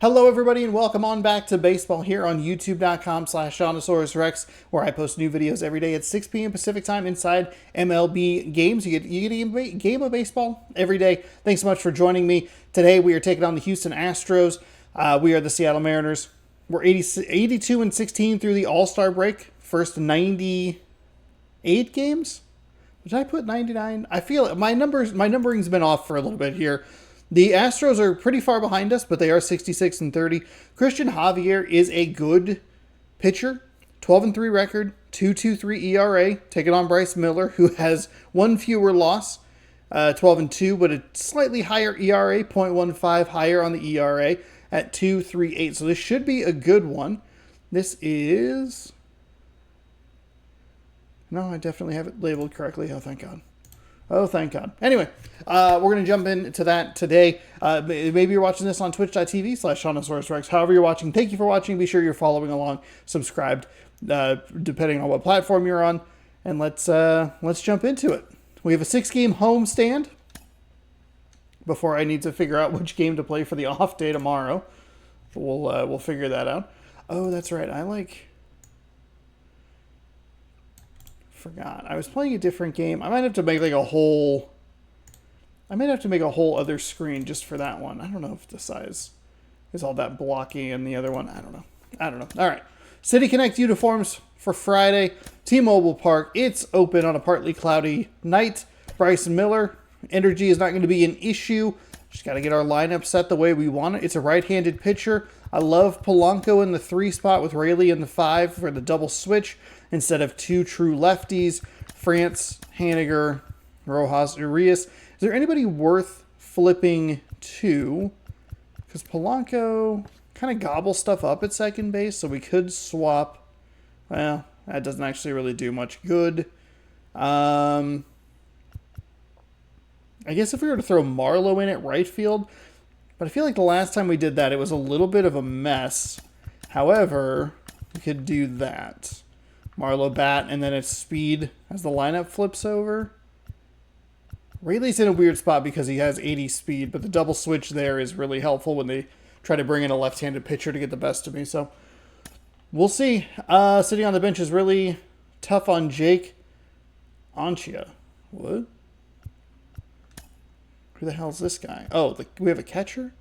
Hello everybody and welcome on back to baseball here on youtube.com/ShaunosaurusRex, where I post new videos every day at 6 p.m. Pacific time inside MLB games. You get a game of baseball every day. Thanks so much for joining me. Today we are taking on the Houston Astros. We are the Seattle Mariners. We're 82-16 through the All-Star break. First 98 games? Did I put 99? I feel my numbering's been off for a little bit here. The Astros are pretty far behind us, but they are 66-30. Christian Javier is a good pitcher. 12-3 record, 2.23 ERA. Taking on Bryce Miller, who has one fewer loss, 12-2, but a slightly higher ERA, 0.15 higher on the ERA at 2.38. So this should be a good one. This is... No, I definitely have it labeled correctly. Oh, thank God. Oh, thank God. Anyway, we're going to jump into that today. Maybe you're watching this on twitch.tv/ShaunosaurusRex. However you're watching, thank you for watching. Be sure you're following along, subscribed, depending on what platform you're on. And let's jump into it. We have a 6-game homestand before I need to figure out which game to play for the off day tomorrow. We'll figure that out. Oh, that's right. Forgot. I was playing a different game. I might have to make like a whole other screen just for that one. I don't know if the size is all that blocky and the other one. I don't know. All right. City Connect uniforms for Friday. T-Mobile Park. It's open on a partly cloudy night. Bryce Miller. Energy is not going to be an issue. Just got to get our lineup set the way we want it. It's a right-handed pitcher. I love Polanco in the 3 spot with Rayleigh in the 5 for the double switch instead of 2 true lefties. France, Haniger, Rojas, Urias. Is there anybody worth flipping to? Because Polanco kind of gobbles stuff up at second base, so we could swap. Well, that doesn't actually really do much good. I guess if we were to throw Marlowe in at right field, but I feel like the last time we did that, it was a little bit of a mess. However, we could do that. Marlowe bat, and then it's speed as the lineup flips over. Rayleigh's in a weird spot because he has 80 speed, but the double switch there is really helpful when they try to bring in a left-handed pitcher to get the best of me. So we'll see. Sitting on the bench is really tough on Jake Anchia. What? Who the hell is this guy? Oh, we have a catcher?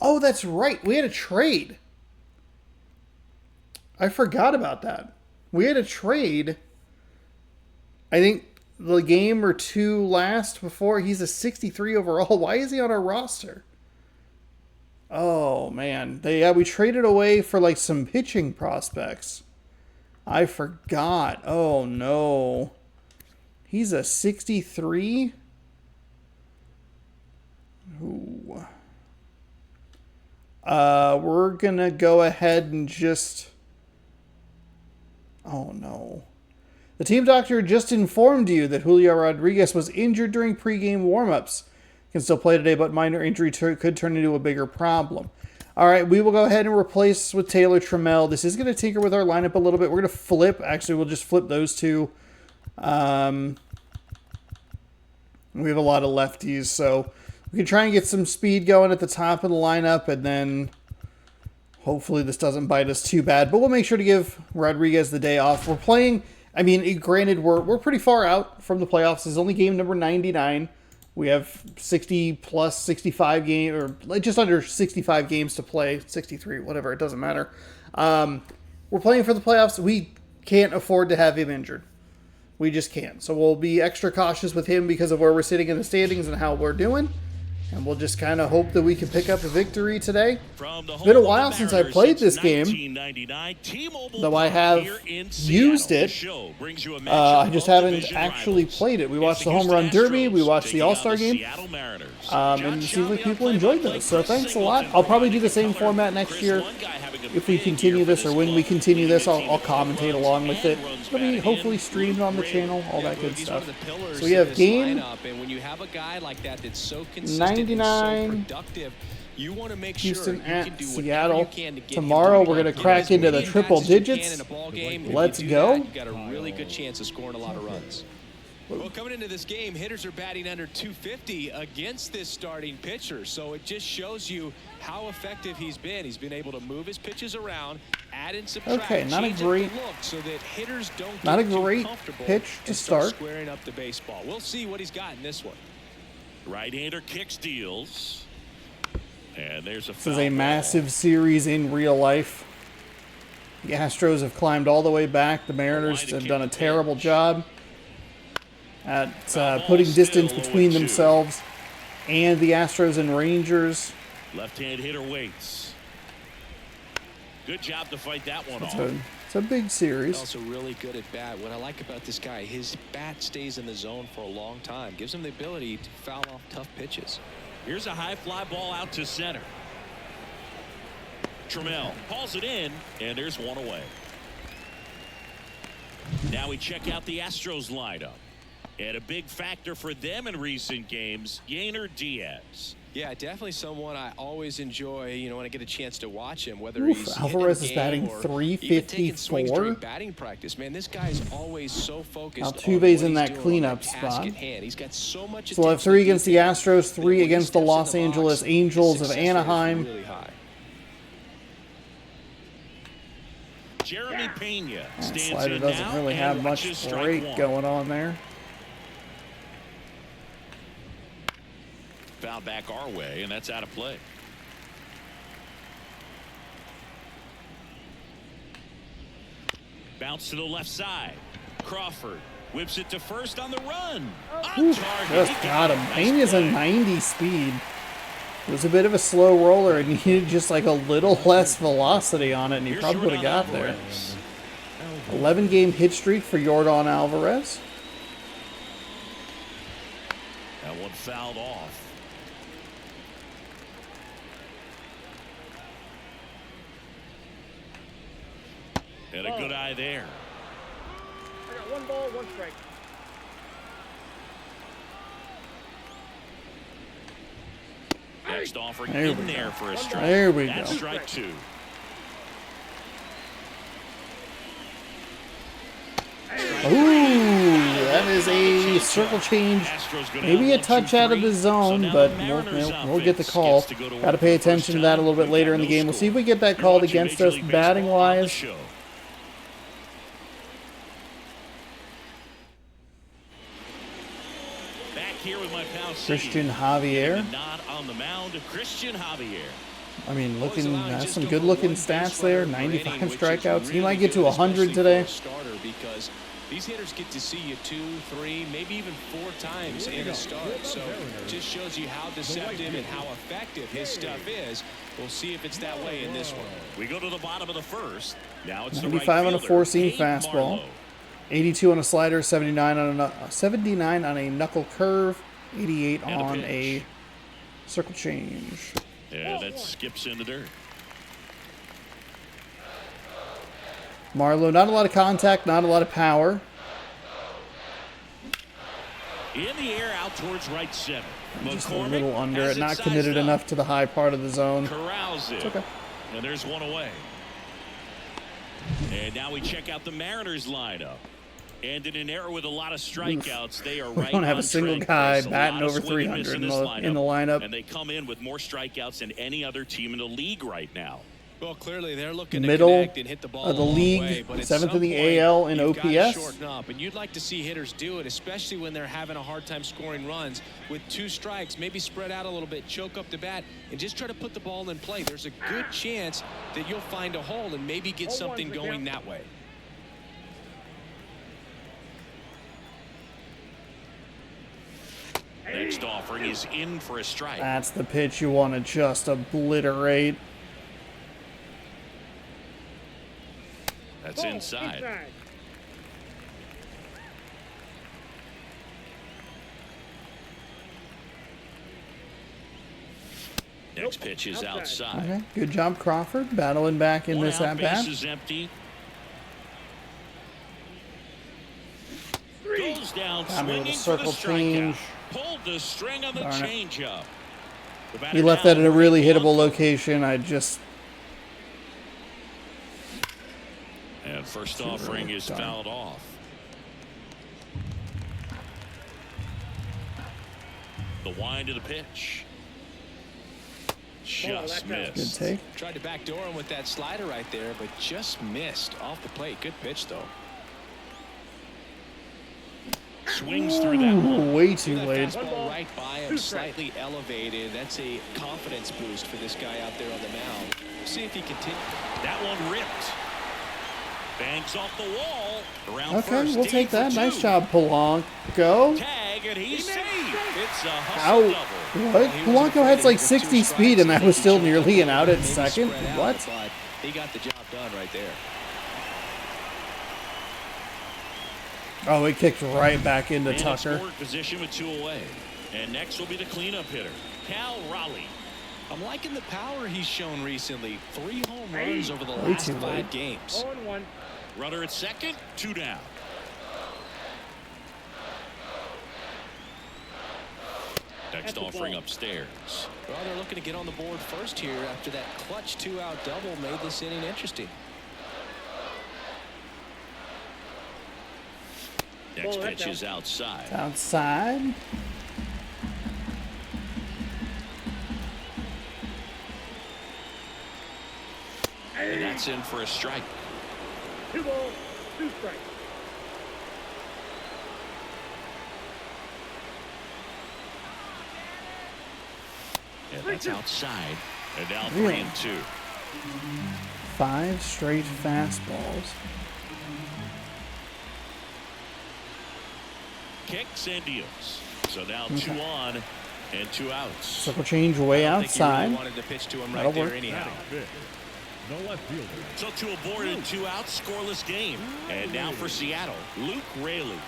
Oh, that's right. We had a trade. I forgot about that. We had a trade. I think the game or two last before. He's a 63 overall. Why is he on our roster? Oh, man. We traded away for like some pitching prospects. I forgot. Oh, no. He's a 63? Ooh. We're gonna go ahead and just... Oh, no. The team doctor just informed you that Julio Rodriguez was injured during pregame warmups. Can still play today, but minor injury could turn into a bigger problem. All right, we will go ahead and replace with Taylor Trammell. This is going to tinker with our lineup a little bit. We're going to flip. Actually, we'll just flip those two. We have a lot of lefties, so we can try and get some speed going at the top of the lineup, and then hopefully this doesn't bite us too bad. But we'll make sure to give Rodriguez the day off. We're playing, I mean, granted, we're pretty far out from the playoffs. This is only game number 99. We have 60 plus 65 games, or just under 65 games to play. 63, whatever, it doesn't matter. We're playing for the playoffs. We can't afford to have him injured. We just can't. So we'll be extra cautious with him because of where we're sitting in the standings and how we're doing. And we'll just kind of hope that we can pick up a victory today. It's been a while since I played this game, though I have used it. I just haven't actually played it. We watched the Home Run Derby. We watched the All-Star game. And it seems like people enjoyed those. So thanks a lot. I'll probably do the same format next year. If we continue this, or when we continue this, I'll commentate along with it. It'll be hopefully streamed on the channel, all that good stuff. So we have game 99, Houston at Seattle. Tomorrow we're going to crack into the triple digits. Let's go. Got a really good chance of scoring a lot of runs. Well, coming into this game, hitters are batting under 250 against this starting pitcher. So it just shows you how effective he's been. He's been able to move his pitches around, add and subtract. Okay, not a great look so that hitters don't not a get great too comfortable pitch to and start. Squaring up the baseball. We'll see what he's got in this one. Right-hander kicks, deals. And there's a This is a massive series in real life. The Astros have climbed all the way back. The Mariners have done a terrible job at putting distance between themselves and the Astros and Rangers. Left-hand hitter waits. Good job to fight that one off. It's a big series. Also really good at bat. What I like about this guy, his bat stays in the zone for a long time. Gives him the ability to foul off tough pitches. Here's a high fly ball out to center. Trammell hauls it in, and there's one away. Now we check out the Astros lineup. And a big factor for them in recent games, Yainer Diaz. Yeah, definitely someone I always enjoy, you know, when I get a chance to watch him, whether Oof, he's Alvarez is batting .354. Batting practice. Man, this guy's always so focused. Altuve's in that cleanup spot. He's got so much. So we'll have 3 against the Astros, 3 against the Los Angeles Angels of Anaheim. Really high. Jeremy Pena stands Slider in doesn't now really and have much watches strike break one. going on there. Foul back our way, and that's out of play. Bounce to the left side. Crawford whips it to first on the run. On target. Just got him. Pena's a 90 speed. It was a bit of a slow roller and needed just like a little less velocity on it, and he probably would have got there. 11-game hit streak for Yordan Alvarez. That one fouled off. And a good eye there. I got 1 ball, 1 strike. Next offering There we in there go. for a strike. There we That's go. strike 2. Ooh, that is a circle change. Maybe a touch out of the zone, but we'll get the call. Got to pay attention to that a little bit later in the game. We'll see if we get that called against us batting-wise. Back here with my pal Christian Javier. Not on the mound, Christian Javier. I mean, has some good-looking stats there. 95 strikeouts. He might get to 100 today. Because these hitters get to see you 2, 3, maybe even 4 times in a start. So it just shows you how deceptive and how effective his stuff is. We'll see if it's that way in this one. We go to the bottom of the first. Now it's 95 on a four-seam fastball. 82 on a slider, 79 on a knuckle curve, 88 on a circle change. Yeah, that skips in the dirt. Marlowe, not a lot of contact, not a lot of power. In the air, out towards right center. Just a little under it, not committed enough to the high part of the zone. Corrals it. It's okay. And there's one away. And now we check out the Mariners lineup. And in an era with a lot of strikeouts, they are right. We don't have a single guy batting over 300 in the lineup. And they come in with more strikeouts than any other team in the league right now. Well, clearly they're looking Middle to connect and hit the ball of the a long league, way, but at 7th in some the point, AL in you've gotta OPS. shorten up, and you'd like to see hitters do it, especially when they're having a hard time scoring runs. With 2 strikes, maybe spread out a little bit, choke up the bat, and just try to put the ball in play. There's a good chance that you'll find a hole and maybe get something going that way. Next offering is in for a strike. That's the pitch you want to just obliterate. That's inside. Next pitch is outside. Okay, good job, Crawford, battling back in this One out, at-bat. base is empty. Goes down Got me with a swinging for the circle change. strikeout. Pulled the string on the Darn it. changeup. He left that at a really hittable location. And first offering is fouled off. The wind of the pitch. Just Good missed. take. Tried to backdoor him with that slider right there, but just missed off the plate. Good pitch, though. Swings through that one. Ooh, way too That late. fastball right by him, slightly elevated. That's a confidence boost for this guy out there on the mound. See if he continues. That one ripped. Bangs off the wall. Around Okay, first, we'll deep take for that. 2. Nice job, Polanco. Tag, and he's safe. It's a Ow. hustle double. What? Polanco had like 60 speed, and that was still nearly an out at second. What? But he got the job done right there. Oh, it kicked right back into In Tucker. scoring position with 2 away. And next will be the cleanup hitter, Cal Raleigh. I'm liking the power he's shown recently. 3 home runs over the Way last too 5 late. games. 0-1. Runner at second, 2 down. Next offering upstairs. Well, they're looking to get on the board first here after that clutch 2-out double made this inning interesting. Next pitch is outside. Outside. And that's in for a strike. 2 balls, 2 strikes. And that's outside. And now Really? 3-2. 5 straight fastballs. Kicks and deals. So now 2 on and 2 outs. Circle change way I think he really outside. wanted to pitch to him That'll right there work. anyhow. No left fielder. So 2 aboard and 2 outs, scoreless game. And now for Seattle, Luke Raley.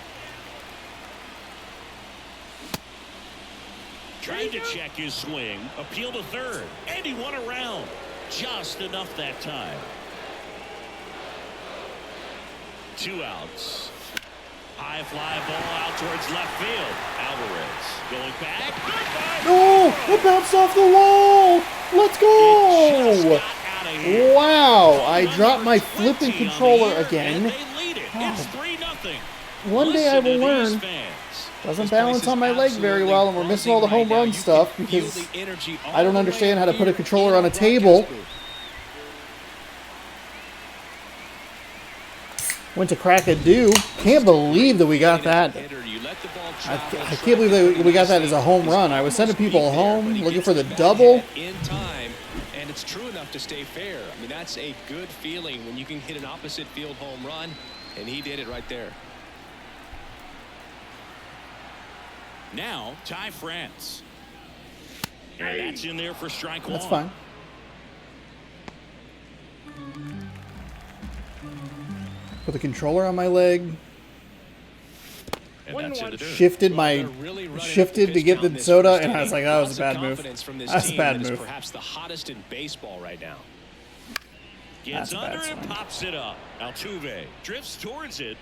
Tried to check his swing, appeal to third, and he won around. Just enough that time. 2 outs. High fly ball out towards left field. Alvarez going back. Goodbye. No! It bounced off the wall! Let's Just go! got out of here. Wow! I dropped my flipping controller again. And they lead it. It's 3-0. One day I Listen will to these learn. fans. Doesn't balance on my leg very well, and we're missing all the home run stuff because I don't understand how to put a controller on a table. Went to crack a do. Can't believe that we got that. I can't believe that we got that as a home run. I was sending people home looking for the double. In time, and it's true enough to stay fair. I mean, that's a good feeling when you can hit an opposite field home run, and he did it right there. Now, Ty France. And that's in there for strike 1. That's fine. Put the controller on my leg. And that's in the dirt. Shifted to get the soda, and I was like, that was a bad move. That's a bad move. Perhaps the hottest in baseball right now. Gets That's a bad under and swing. pops it up. Altuve drifts towards it.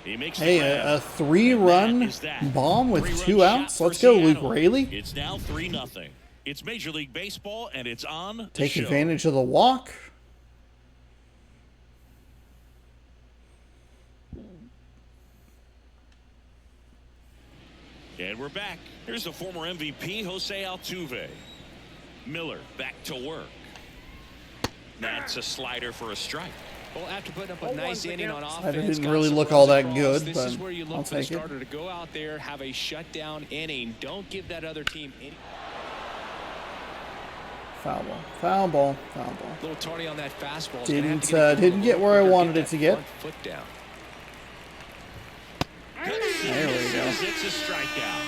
He makes Hey, the grab. a 3-run bomb with 3-run 2 shot outs. for Let's go, Luke Seattle. Raley. It's now 3-0. It's Major League Baseball, and it's on the Take show. advantage of the walk. And we're back. Here's the former MVP, Jose Altuve. Miller back to work. That's a slider for a strike. Well, after putting up a nice inning on offense, didn't got really some look runs all that across, good, this but is where you look I'll for the take it. starter to go out there, have a shutdown inning. Don't give that other team any. Foul ball. Foul ball. Foul ball. A little tardy on that fastball. Didn't get where I wanted it to get. Foot down. There we go. It's a strikeout.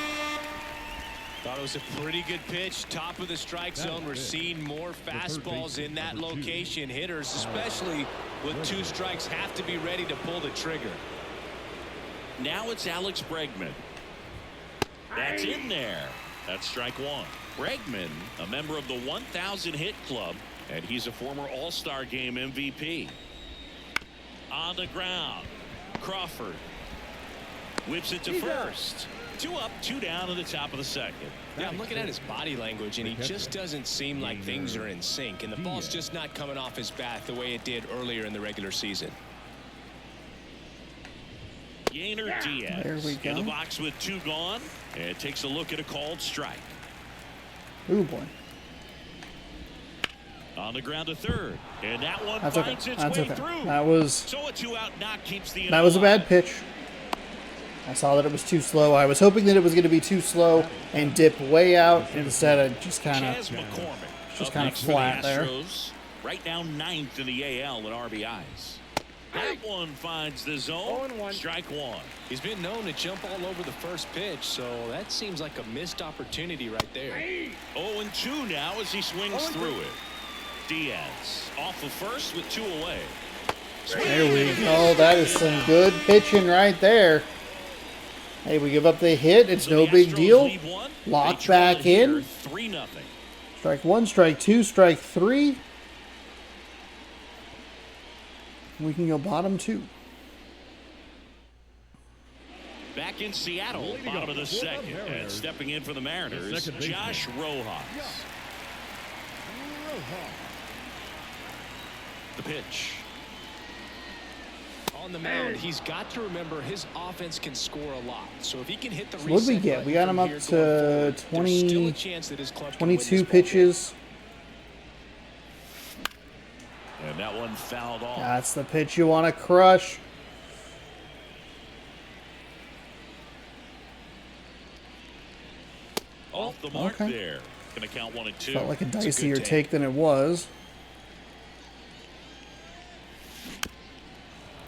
Thought it was a pretty good pitch. Top of the strike zone. We're seeing more fastballs in that location. Hitters, especially with 2 strikes, have to be ready to pull the trigger. Now it's Alex Bregman. That's in there. That's strike 1. Bregman, a member of the 1,000 hit club, and he's a former All-Star Game MVP. On the ground, Crawford whips it to first. 2 up, 2 down in the top of the second. Yeah, I'm looking at his body language, and he just doesn't seem like things are in sync, and the ball's just not coming off his bat the way it did earlier in the regular season. Yainer Diaz There we go. in the box with 2 gone, and takes a look at a called strike. Ooh, boy. On the ground to third, and that one That's okay. finds its That's way okay. through. That was So a 2-out knock keeps the that was a alive. bad pitch. I saw that it was too slow. I was hoping that it was going to be too slow and dip way out. Instead, it just kind Chaz of McCormick just up kind of next for the flat there. Astros, right now 9th in the AL in RBIs. That one finds the zone. 0-1. Strike 1. He's been known to jump all over the first pitch, so that seems like a missed opportunity right there. 0-2 now as he swings through it. Diaz off of first with 2 away. There we go. That is some good pitching right there. Hey, we give up the hit. It's no big deal. Lock back in. 3-0. Strike 1, strike 2, strike 3. We can go bottom 2. Back in Seattle, bottom of the second, and stepping in for the Mariners, Josh Rojas. The pitch. On the mound, he's got to remember his offense can score a lot. So if he can hit the So what'd we reset get? button We got him from up here to going forward, 20 there's still a chance that his club can win this 22 ball game. pitches. And that one fouled off. That's the pitch you want to crush. Off the mark Okay. there. Going to count 1 and 2. Felt like a That's a dicier good take than it was.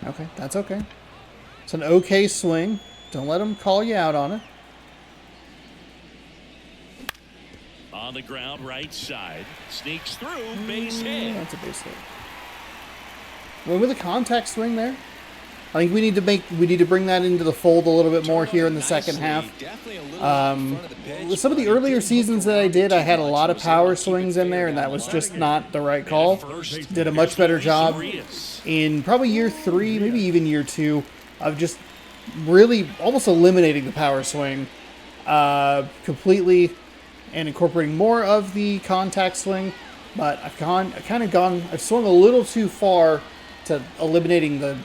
Okay, that's okay. It's an okay swing. Don't let him call you out on it. On the ground, right side. Sneaks through, base hit. That's a base hit. Went with a contact swing there. I think we need to bring that into the fold a little bit more here in the second half. With some of the earlier seasons that I did, I had a lot of power swings in there, and that was just not the right call. Did a much better job in probably year 3, maybe even year 2, of just really almost eliminating the power swing completely and incorporating more of the contact swing. But I've swung a little too far to eliminating the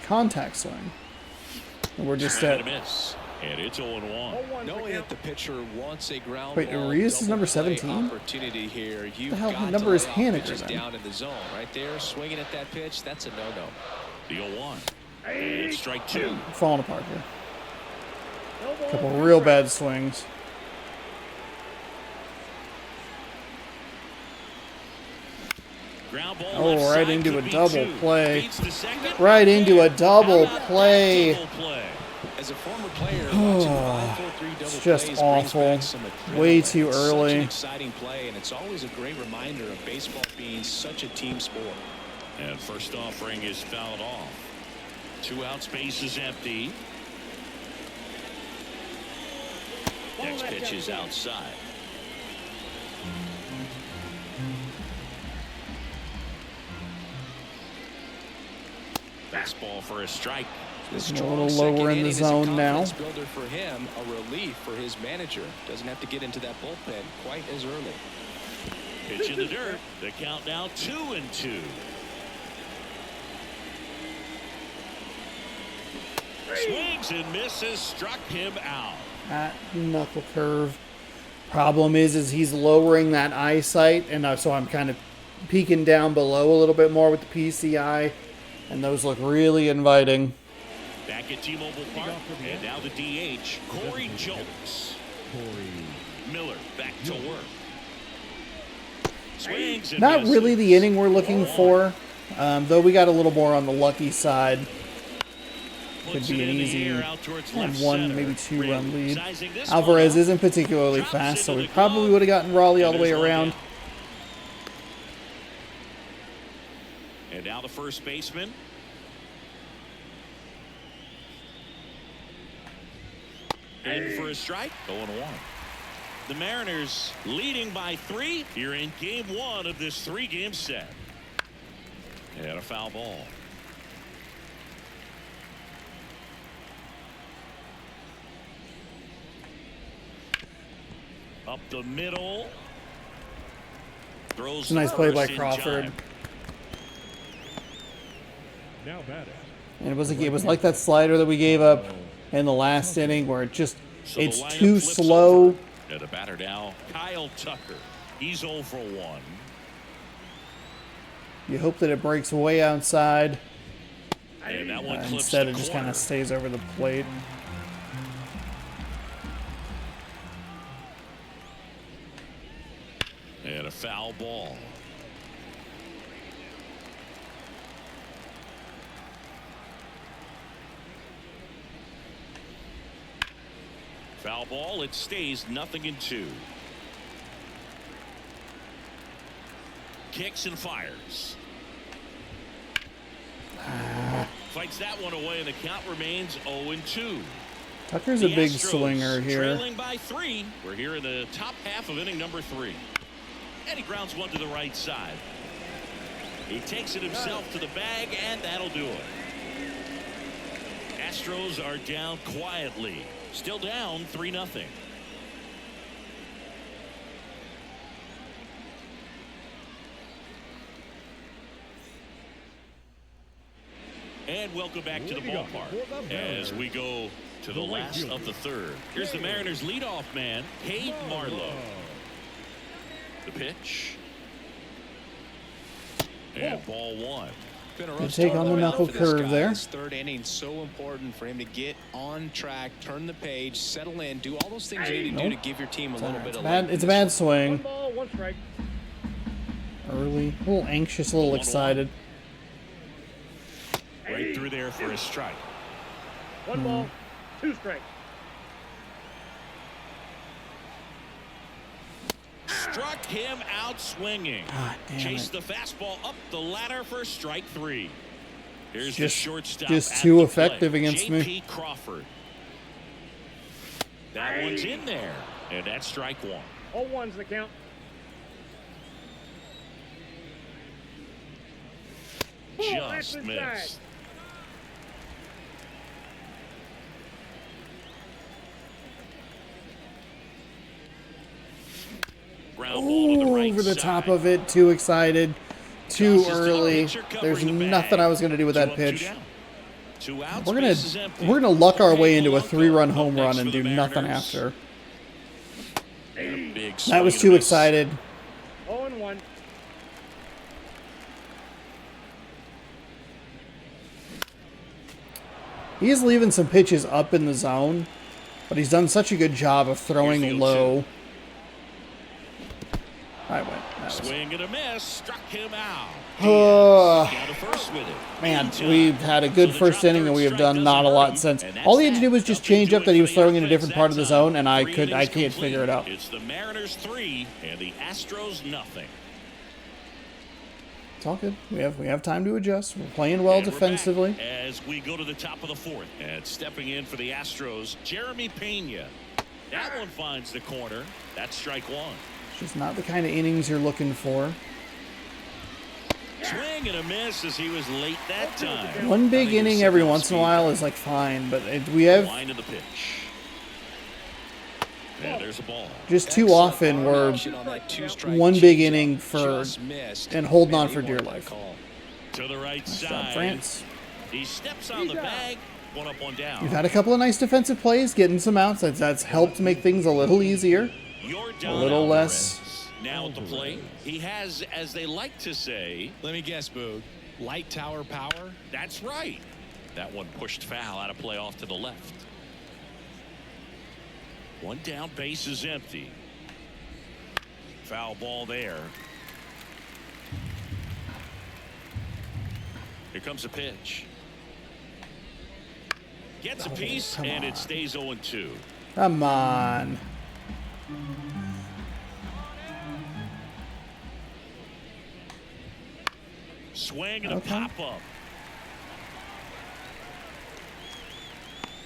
contact swing. And we're just at. Miss. And it's 0-1. Knowing that the pitcher wants a ground Wait, ball Arias is number double play 17? opportunity here. You've the hell got number to is lay off Haniger pitches then? down in the zone right there, swinging at that pitch. That's a no-no. The 0-1. And strike 2. Falling apart here. A couple real bad swings. Ground ball Oh, left right side, into could a be double 2. play. Beats the second. Right into a double How about play. that double play? As a former player, watching 5, 4, 3 double It's just plays brings awful. back some adrenaline. Way too It's early. Such an exciting play, and it's always a great reminder of baseball being such a team sport. And first offering is fouled off. 2 outs, base is empty. Next pitch is outside. Fastball for a strike. The A strong little second lower in the inning is a zone now. confidence builder for him, a relief for his manager. Doesn't have to get into that bullpen quite as early. Pitch in the dirt. The count now 2-2. Swings and misses. Struck him out. That knuckle curve. Problem is he's lowering that eyesight, and so I'm kind of peeking down below a little bit more with the PCI, and those look really inviting. Back at T-Mobile Park, and now the DH, Corey Jolks. Miller back to work. Swings and Not misses. really the inning we're looking for, though we got a little more on the lucky side. Could Puts be it an in the easy air out towards left 1, center. maybe 2-run lead. Sizing this Alvarez one up. isn't particularly Drops fast, so into we the probably glove. would have gotten Raleigh all the way And there's one around. down. And now the first baseman. In for a strike. 0-1. The Mariners leading by 3 here in game 1 of this 3-game set. And a foul ball. Up the middle. Throws It's a nice play by first in Crawford. time. Now batting. And it was like that slider that we gave up in the last inning where So the it's lineup too flips slow. over. And the batter now, Kyle Tucker. He's 0 for 1. You hope that it breaks way outside. And that one clips Instead, the it just kind corner. of stays over the plate. And a foul ball. Foul ball. It stays 0-2. Kicks and fires. Fights that one away, and the count remains 0-2. Tucker's a big Astros swinger here. Trailing by 3. We're here in the top half of inning number 3. And he grounds one to the right side. He takes it himself to the bag, and that'll do it. Astros are down quietly. Still down 3-0. And welcome back to the ballpark as we go to the last of the third. Here's the Mariners leadoff man, Cade Marlowe. The pitch. And ball 1. Been a Good rough take start on the going knuckle for this curve guy. there. This third inning so important for him to get on track, turn the page, settle in, do all those things you need to do to give your team a little bit of life. It's a bad One swing. ball, 1 strike. Early. A little anxious, a little 1-1. excited. Right through there for a strike. 1 ball, 2 strikes. Struck him out swinging. God damn Chased it. the fastball up the ladder for strike 3. Here's the Just- shortstop. just at too the effective plate, against me. J.P. Crawford. That one's in there, and that's strike 1. 0-1's the count. that's Just inside. missed. Ground ball to the right Over the side. top of it. Too excited. Too Tosses to the early. pitcher covering There's the bag. nothing I was going to do with 2 that up, 2 pitch. down. 2 outs, We're bases empty. gonna luck our way into a Polanco 3-run up home next run for and the do nothing Mariners. after. And a big That swing was and a too miss. excited. 0-1. He's leaving some pitches up in the zone, but he's done such a good job of Here's throwing the 0-2. low. I went. That was- Swing and a miss. Struck him out. Ugh. Down to first with it. Man, Anytime. we've had a good So the first drop inning, third and we have strike done not a doesn't hurt lot him, since. and that's All he had to that. do was just Nothing change to up it that he for was the throwing in a offense different part of the that zone, time. and I 3 can't innings figure it out. It's the Mariners 3 and the Astros nothing. It's all good. We have time to adjust. We're playing well And we're back defensively. as we go to the top of the 4th. And stepping in for the Astros, Jeremy Pena. That one finds the corner. That's strike 1. It's just not the kind of innings you're looking for. Swing and a miss as he was late that time. One big I think he was inning every sitting on once in a speed. while is like fine, but we have Line of the pitch. And there's a ball. just too Excellent often arm we're action on that 2-strike one big changeup. inning for Just missed. and holding Man, on he for dear wanted that life. call. To the right Nice job, side. France. He steps on the bag. 1 up, 1 down. You've had a couple of nice defensive plays, getting some outs. That's helped make things a little easier. Yordan a little Alvarez. less. Now at the plate, he has, as they like to say, Let me guess, Boog. Light tower power. that's right. That one pushed foul out of play off to the left. 1 down, base is empty. Foul ball there. Here comes a pitch. Gets a piece, come and on. it stays 0-2. Come on. Swing and a Okay. pop-up.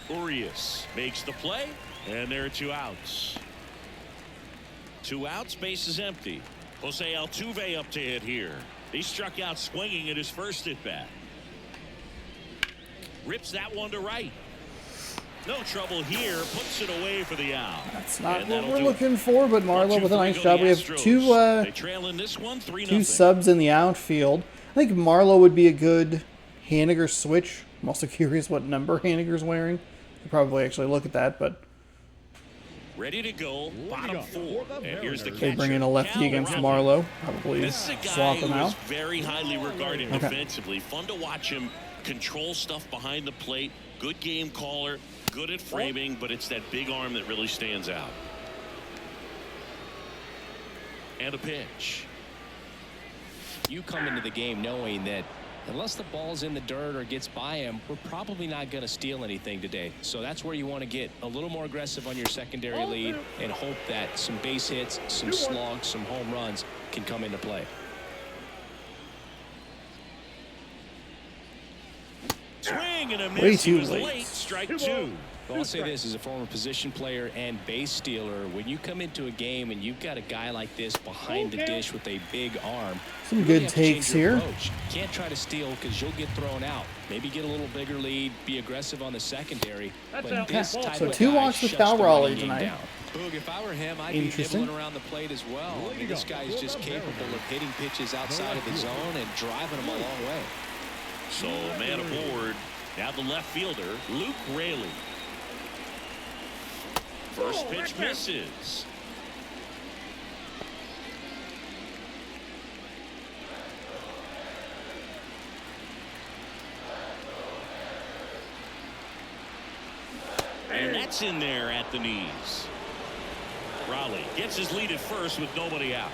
Urias makes the play, and there are 2 outs. 2 outs, base is empty. Jose Altuve up to hit here. He struck out swinging at his first at-bat. Rips that one to right. No trouble here. Puts it away for the out. That's not And what that'll we're do it. looking for, but 1, Marlo 2, with a 3 nice go job. the We have Astros. They trail in this one 3-0. two subs in the outfield. I think Marlo would be a good Haniger switch I'm also curious what number Haniger's wearing. I'll probably actually look at that, but Ready to go, bottom four. And here's the they catcher. bring in a lefty Cal against Raleigh. Marlowe. Probably This is a guy swap him who is out. very highly regarded Okay. defensively. Fun to watch him control stuff behind the plate. Good game caller, good at framing, but it's that big arm that really stands out. And a pitch. You come into the game knowing that unless the ball's in the dirt or gets by him, we're probably not going to steal anything today. So that's where you want to get a little more aggressive on your secondary lead and hope that some base hits, some slugs, some home runs can come into play. Swing and a Way miss. He too was late. late. Strike two. Well, I'll say this as a former position player and base stealer, when you come into a game and you've got a guy like this behind the dish with a big arm, Some you good really have to change takes your here. approach. Can't try to steal because you'll get thrown out. Maybe get a little bigger lead, be aggressive on the secondary. That's But out. this Okay, type so of 2 guy walks with shuts Cal the Raleigh running game tonight. down. Boog, if I were him, I'd be Interesting. nibbling around the plate as well. I mean, this guy is just capable of hitting pitches outside of the zone and driving them a long way. So man aboard. Now the left fielder, Luke Raley. First pitch misses. And that's in there at the knees. Raleigh gets his lead at first with nobody out.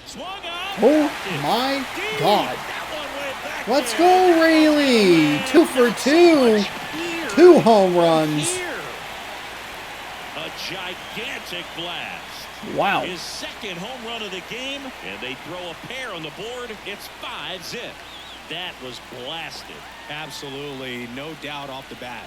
Swung out. Oh my God. That one went back Let's there. go, Raley. 2 for 2. 2 home runs. Here. A gigantic blast. Wow. His second home run of the game, and they throw a pair on the board. It's 5-zip. That was blasted. Absolutely, no doubt off the bat.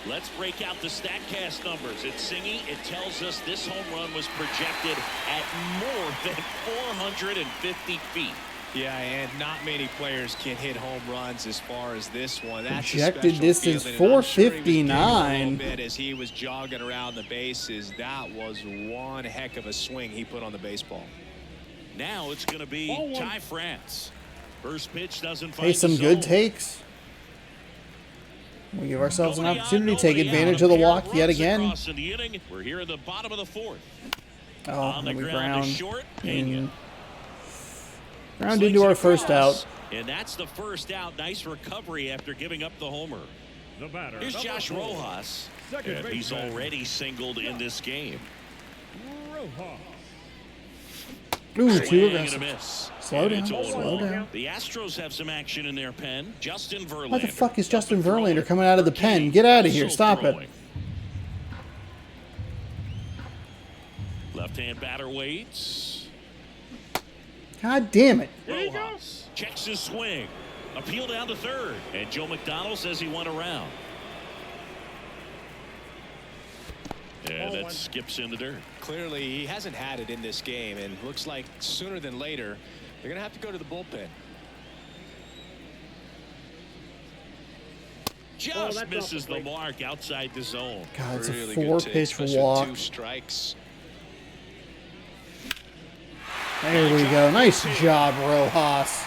Let's break out the StatCast numbers. It's Singy. It tells us this home run was projected at more than 450 feet. Yeah, and not many players can hit home runs as far as this one. That's a Projected special distance, feeling, and I'm sure he was giggling a 459. little bit as he was jogging around the bases. That was one heck of a swing he put on the baseball. Now it's going to be Ball one. Ty France. First pitch doesn't find Hey, the some good zone. takes. We give ourselves an Nobody opportunity on, to take nobody advantage out. of the A pair walk yet runs again. across in the inning. We're here in the bottom of the fourth. Oh, On the and we ground ground, to short. Pena. ground Slings into it our first across, out. And that's the first out. Nice recovery after giving up the homer. The batter. Here's number Josh 4, Rojas. Second And he's baseman. already singled in this game. Rojas. Ooh, Swing too and a aggressive. miss. Slow And down, it's 0-1. slow down. The Astros have some action in their pen. Justin Verlander. What the fuck is Justin Up and throwing. Verlander coming out of the pen? King Get out of here. also Stop it. throwing. Left-hand batter waits. God damn it. Rojas checks his swing. Appeal down to third. And Joe McDonald says he went around. And that skips in the dirt. Clearly, he hasn't had it in this game, and looks like sooner than later, they're going to have to go to the bullpen. Just that's misses off the the plate. mark outside the zone. God, it's Really a good 4-pitch take, especially with walk. 2 strikes. There we go. Nice job, Rojas.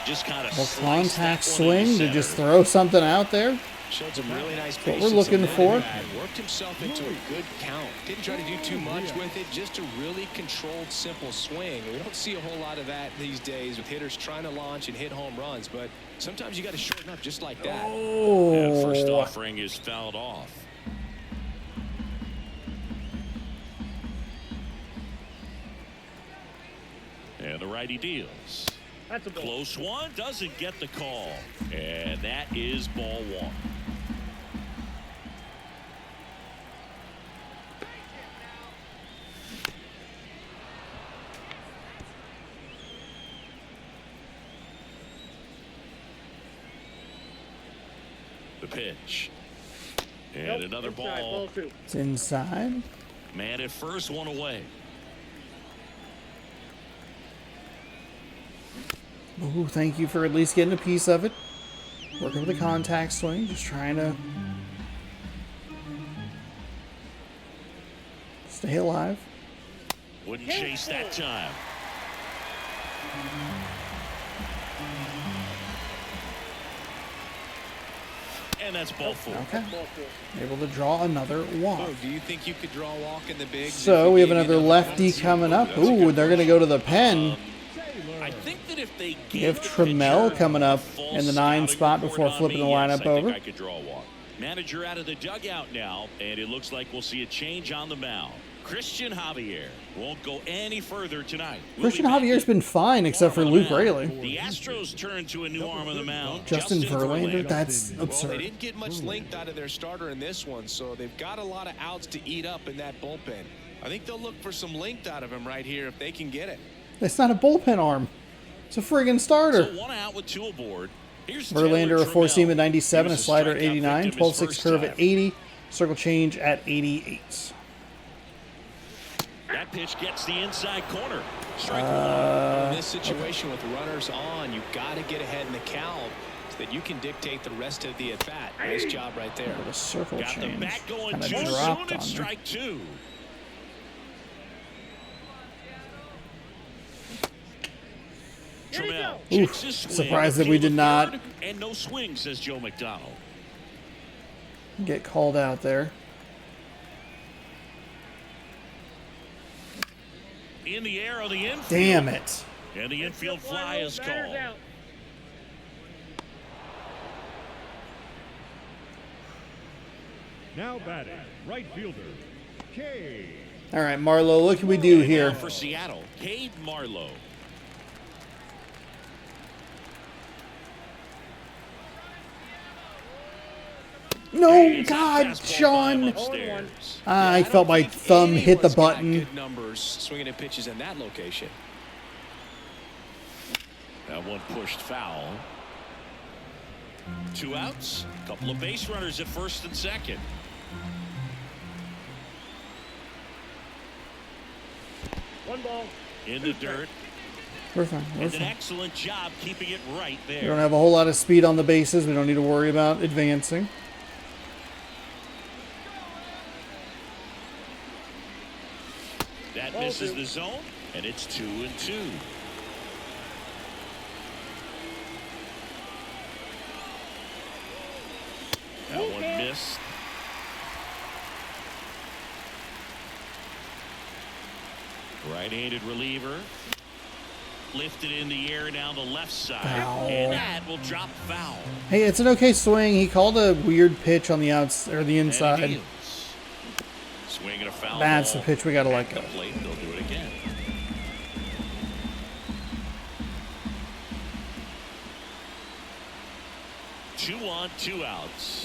Just kind of A contact swing to just throw something out there. Showed some really nice what we're patience looking in that for. at-bat. Worked himself into a good count. Didn't try to do too much with it. Just a really controlled, simple swing. We don't see a whole lot of that these days with hitters trying to launch and hit home runs. But sometimes you got to shorten up just like that. And first Oh, offering is fouled off. And the righty deals. That's a ball. Close one, doesn't get the call. And that is ball one. The pitch. And Nope, another inside, ball. ball 2. it's inside. Man at first, one away. Ooh, thank you for at least getting a piece of it. Working with the contact swing, just trying to stay alive. Wouldn't chase that time. And that's ball four. Okay. Able to draw another walk. Oh, do you think you could draw a walk in the bigs? So we have another lefty coming up. Ooh, they're going to go to the pen. I think that if they You have give the Trammell pitcher coming up a full in the 9 scouting spot report before on flipping the me, yes, lineup I think over. I could draw a walk. Manager out of the dugout now, and it looks like we'll see a change on the mound. Christian Javier won't go any further tonight. Christian Javier's been fine except for Luke Raley. The Astros turn to a new arm on the mound. Justin Verlander, that's Well, they absurd. didn't get much length out of their starter in this one, so they've got a lot of outs to eat up in that bullpen. I think they'll look for some length out of him right here if they can get it. It's not a bullpen arm. It's a friggin' starter. So 1 out with 2 aboard. Here's Verlander, Taylor a 4-seam Trammell. at 97, He a was slider at strikeout 89, victim his 12-6 first curve time. at 80, circle change at 88. That pitch gets the inside corner. Strike In this situation with runners on, you've got to get ahead in the count so that you can dictate the rest of the at-bat. Nice job right there. The circle one. Got the change bat going kind too of soon. dropped It's on me. strike 2. Trammell checks his swing. Surprised that we did not And no swing, says Joe McDonald. get called out there. In the air of the infield. Damn it. And the infield fly is called. Now batting, right fielder, K. All right, Marlowe, what can we do here? Now for Seattle, Cade Marlowe. No, God, Sean. Upstairs. I felt my thumb hit the Anyone's got button. Good numbers swinging at pitches in that location. That one pushed foul. 2 outs. Couple of base runners at first and second. One ball. In the dirt. We're fine. We're And an fine. excellent job keeping it right We don't there. have a whole lot of speed on the bases. We don't need to worry about advancing. That misses the zone, and it's 2-2. That one missed. Right-handed reliever. Lifted in the air down the left side. Foul. And that will drop foul. Hey, it's an okay swing. He called a weird pitch on the outs or the And it inside. is. Swinging a foul That's the ball. pitch we got to let At go. the plate, they'll do it again. Two on, 2 outs.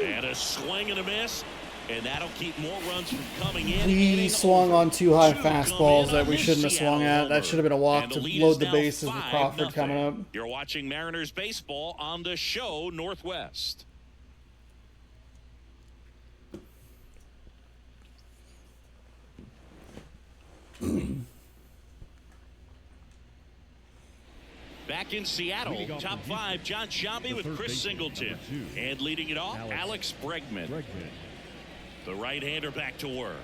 And a swing and a miss. And that'll keep more runs from coming in. We Inning swung over. on 2 high 2 come fastballs in that on we this shouldn't have swung Seattle at. That homer. should have been a walk And to the lead load is the now bases with Crawford 5-0. coming up. You're watching Mariners baseball on the show Northwest. Back in Seattle, top 5, John Sciambi with Chris Singleton. And leading it off, Alex Bregman. The right-hander back to work.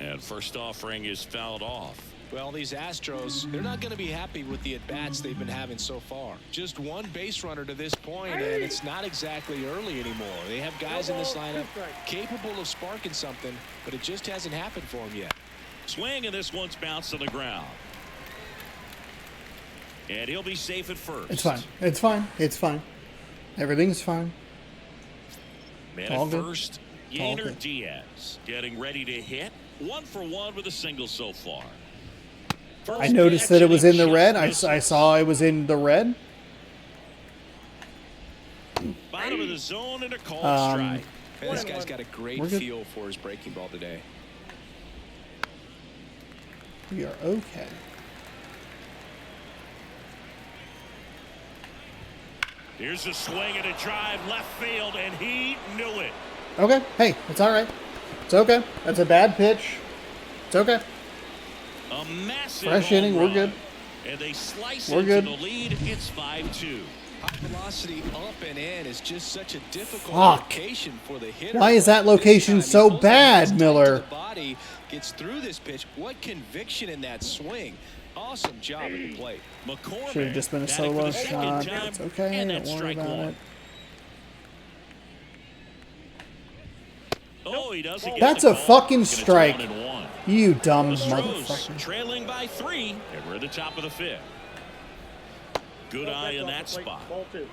And first offering is fouled off. Well, these Astros, they're not going to be happy with the at-bats they've been having so far. Just one base runner to this point, and it's not exactly early anymore. They have guys in this lineup capable of sparking something, but it just hasn't happened for them yet. Swing, and this one's bounced on the ground. And he'll be safe at first. It's fine. It's fine. It's fine. Everything's fine. Man All at good. first, All Yainer good. Diaz getting ready to hit. 1 for 1 with a single so far. I noticed that it was in the red. I Misses. saw it was in the red. Bottom of the zone and a called Um, strike. And this guy's got a great We're good. feel for his breaking ball today. We are okay. Here's a swing and a drive left field, and he knew it. Okay. Hey, it's all right. It's okay. That's a bad pitch. It's okay. A massive Fresh home inning, we're run. good. And they slice We're into good. the lead. It's 5-2. High velocity up and in is just such a difficult Fuck. location for the hitter. Why is that But this location time, so he pulls the bad, hands tight to Miller? the body, gets through this pitch. What conviction in that swing. Awesome job at the plate. McCormick Should have just been a batting for solo the second shot. time, It's okay. and Don't that's worry strike about one. it. Oh, he doesn't get That's the a call, fucking and it's strike. 1-1. You dumb Astros motherfucker. trailing by 3, and we're at the top of the 5th. Good eye in that spot. Ball 2.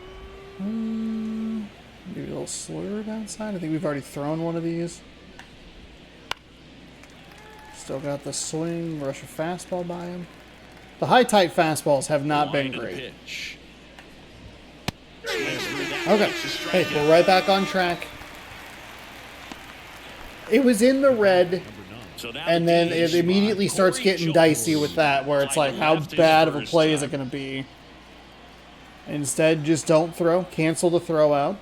Maybe a little slurve outside. I think we've already thrown one of these. Still got the swing. Rush a fastball by him. The high tight fastballs have not been Line to the great. pitch. Okay. Hey, we're right back on track. It was in the red, So now and the then DH it immediately spot, starts Corey getting dicey Jones. with that, where it's like, Flying how left his bad of a first play is it time. going to be? Instead, just don't throw. Cancel the throw out.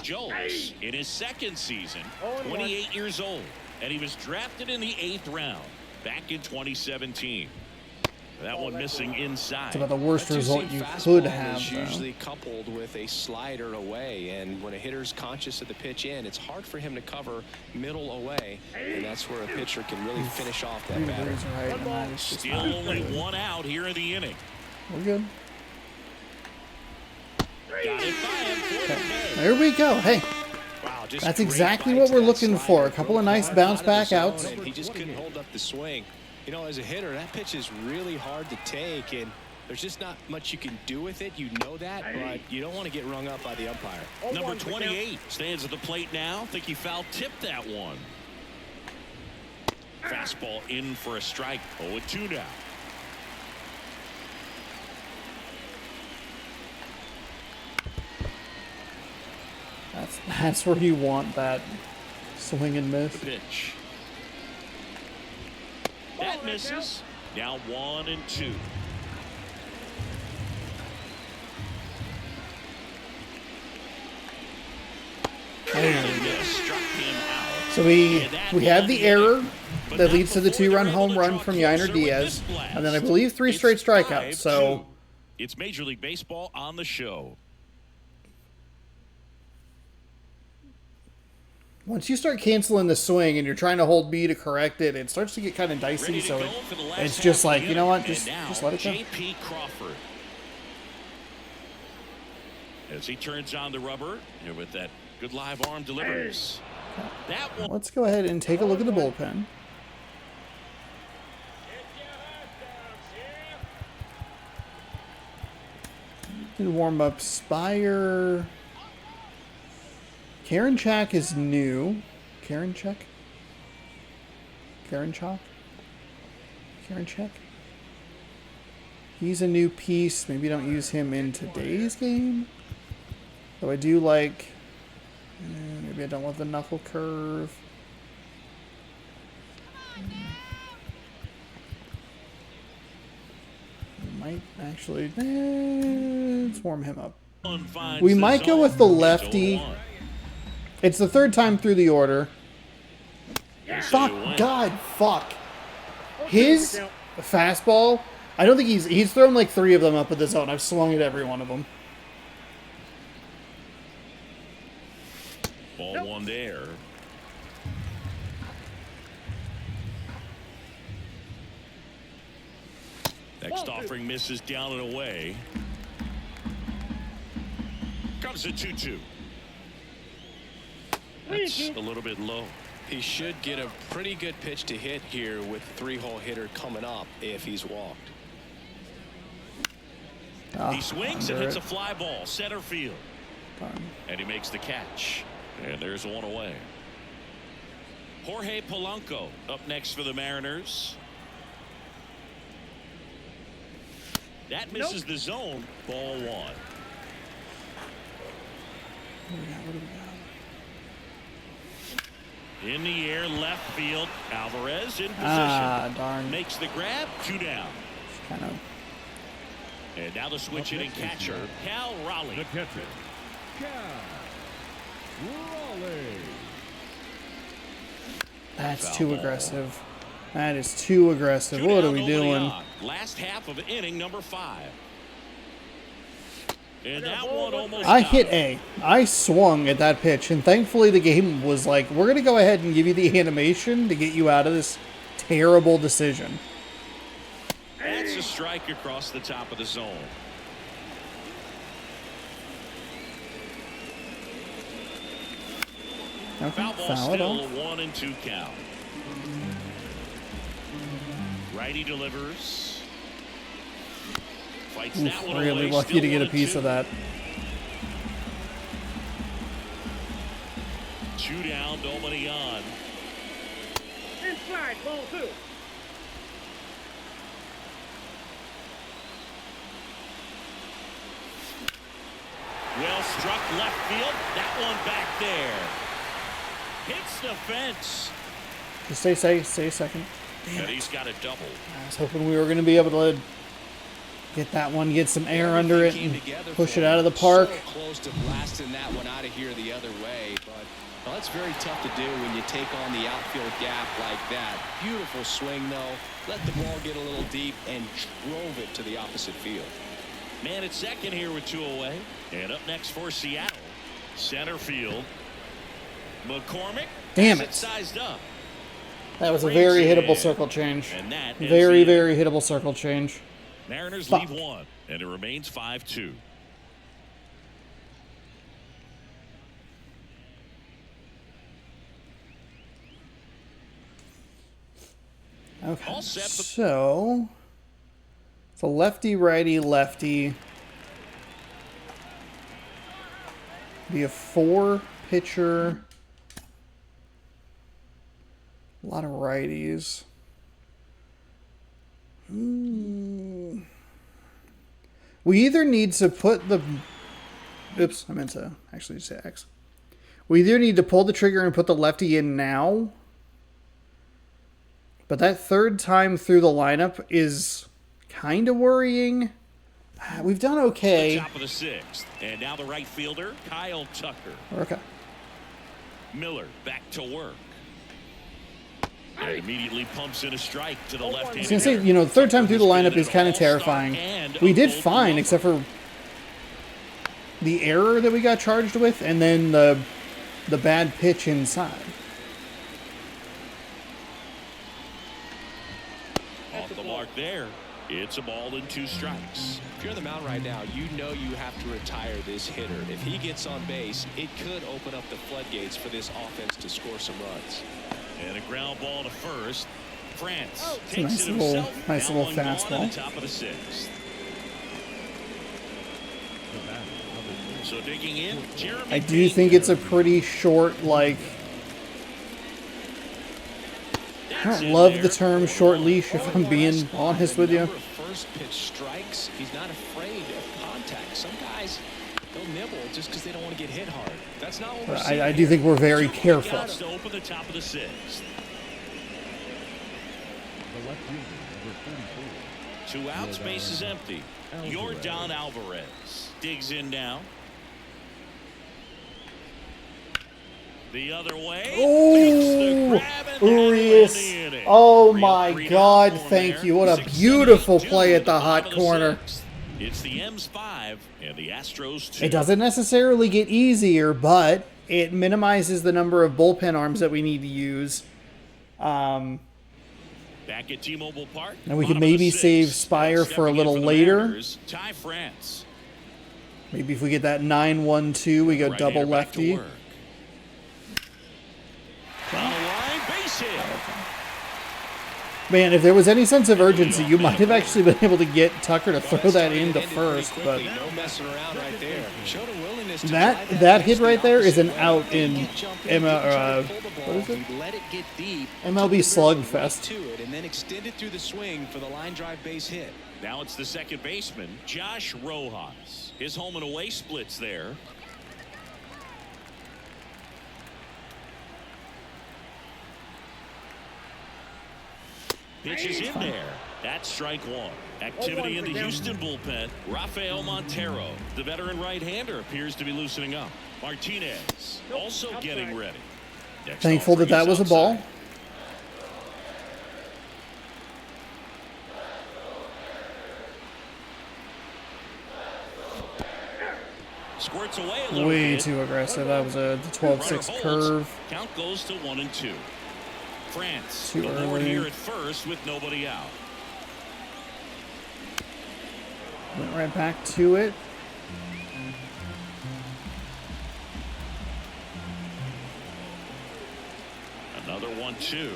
Jones in his second season, 28 years old, and he was drafted in the 8th round back in 2017. That one missing inside. It's about the worst That result two-seam you fastball could have, is though. usually coupled with a slider away, and when a hitter's conscious of the pitch in, it's hard for him to cover middle away, and that's where a pitcher can really finish off that batter. Injuries are right, and that is just Still not only good. one out here in the inning. We're good. Got it by him for the play. There we go. Hey, Wow, just that's great exactly bite what to we're that looking slider. for. A couple of Broke nice hard bounce out of the back zone, outs. and he just couldn't hold up the swing. You know, as a hitter, that pitch is really hard to take, and there's just not much you can do with it. You know that, but you don't want to get rung up by the umpire. Number 28 stands at the plate now. Think he foul tipped that one. Fastball in for a strike. 0-2 now. That's where you want that swing and miss. Pitch. That misses. Now 1-2. And miss. Struck him out. So we have the error But that not leads to the before 2-run they're home able to run draw from closer Yainer with Diaz, this blast. and then I believe 3 It's straight strikeouts. 5-2. So It's Major League Baseball on the show. once you start canceling the swing and you're trying to hold B to correct it, it starts to get kind of dicey. Ready to So go for the last it's half just of like, the you know what, inning. just And now, let it go. J.P. Crawford. As he turns on the rubber and with that good live arm delivers. That one. Let's go ahead and take a look at the bullpen. And warm up Spire. Karinchak is new. Karinchak? Karinchak? Karinchak? He's a new piece. Maybe don't use him in today's game. Though I do like... maybe I don't want the knuckle curve. Might actually... let's warm him up. Finds We the might go zone. with the It's lefty. 0-1. It's the 3rd time through the order. Here's Fuck, 2-1. God, fuck. His fastball, I don't think he's thrown like 3 of them up at the zone. I've swung at every one of them. Ball one there. Next offering misses down and away. Comes a 2-2. That's a little bit low. He should get a pretty good pitch to hit here with a 3-hole hitter coming up if he's walked. He swings and under hits it. a fly ball center field. Darn. And he makes the catch. And there's one away. Jorge Polanco up next for the Mariners. That misses the zone. Ball 1. What do we got? In the air, left field. Alvarez in position. Ah, darn. Makes the grab. 2 down. Kind of. And now the switch hitting catcher, Cal Raleigh. The catcher, Cal Raleigh. That's Foul too ball. aggressive. That is too aggressive. 2 What down, are we nobody doing? on. Last half of inning number 5. And that one almost I got hit him. A. I swung at that pitch, and thankfully the game was like, we're going to go ahead and give you the animation to get you out of this terrible decision. That's a strike across the top of the zone. Okay, Foul ball foul it still off. a 1-2 count. Righty delivers. Fights that Oof, one really away. lucky Still to get a 1-2. piece of that. 2 down, nobody on. Inside, ball 2. Well struck left field. That one back there. Hits the fence. Just stay a second. And he's got a double. I was hoping we were going to be able to get that one, get some air under it, and push it out of the park. So close to blasting that one out of here the other way, but well, that's very tough to do when you take on the outfield gap like that. Beautiful swing, though. Let the ball get a little deep and drove it to the opposite field. Man at second here with 2 away. And up next for Seattle, center field. McCormick. Damn has it. Sized up. That was a very hittable circle change. And that ends Very, the inning. very hittable circle change. Mariners Fuck. lead 1, and it remains 5-2. Okay, All set. so it's a lefty, righty, lefty. Be a 4-pitcher. A lot of righties. We either need to put the... Oops, I meant to actually say X. We either need to pull the trigger and put the lefty in now. But that third time through the lineup is kind of worrying. We've done okay. Top of the 6th. And now the right fielder, Kyle Tucker. Okay. Miller back to work. And immediately pumps in a strike to the I left-handed was going to say, hitter. you know, the third time through the lineup is kind of All-star terrifying. and We did a fine, Gold except for the error that we got charged with, and then the bad pitch inside. Off the mark there. It's a ball and 2 strikes. If you're on the mound right now, you know you have to retire this hitter. If he gets on base, it could open up the floodgates for this offense to score some runs. And a ground ball to first. France It's a takes nice it little- himself. nice Now little 1 gone in fastball. the top of the 6th. So digging in, Jeremy I do think it's a pretty short, like... I don't love the term short leash, if I'm being honest with you. First pitch strikes. He's not afraid of contact. Some guys, they'll nibble just because they don't want to get hit hard. That's not what we're seeing. I do think we're very 2 careful. outs to open the top of the 6th. The left fielder, number 44. 2 outs, base is empty. Yordan Alvarez digs in now. The other way. Oh, Makes the grab and handle in Urias. the inning. Oh 3-3 my down God, for thank there. you. What a 6-7, beautiful 2 play at the top hot of corner. 6th. It's the M's 5 and the Astros 2. It doesn't necessarily get easier, but it minimizes the number of bullpen arms that we need to use. Back at T-Mobile Park. And we bottom could of the maybe 6th. save Spire for a Stepping in little the later. Mariners, Ty France. Maybe if we get that 9-1-2, we go Right double hander back to lefty. work. On the line, base hit. Man, if there was any sense of urgency, you might have actually been able to get Tucker to throw that into first. But no messing around right there. Showed a willingness to that drive that pitch hit the right there is an opposite out way. in Didn't jump in, didn't try to pull the ball. what is it? He let it get deep. MLB Slugfest. To it and then extended through the swing for the line drive base hit. Now it's the second baseman, Josh Rojas. His home and away splits there. Pitches in there. That's strike 1. Activity in the Houston bullpen. Rafael Montero, the veteran right-hander, appears to be loosening up. Martinez also getting ready. Next Thankful offering that is was a ball. outside. Squirts away a little Way bit. too aggressive. That was a 12-6 curve. Count goes to 1-2. France Too the Lord early. here at first with nobody out. Went right back to it. Another 1-2.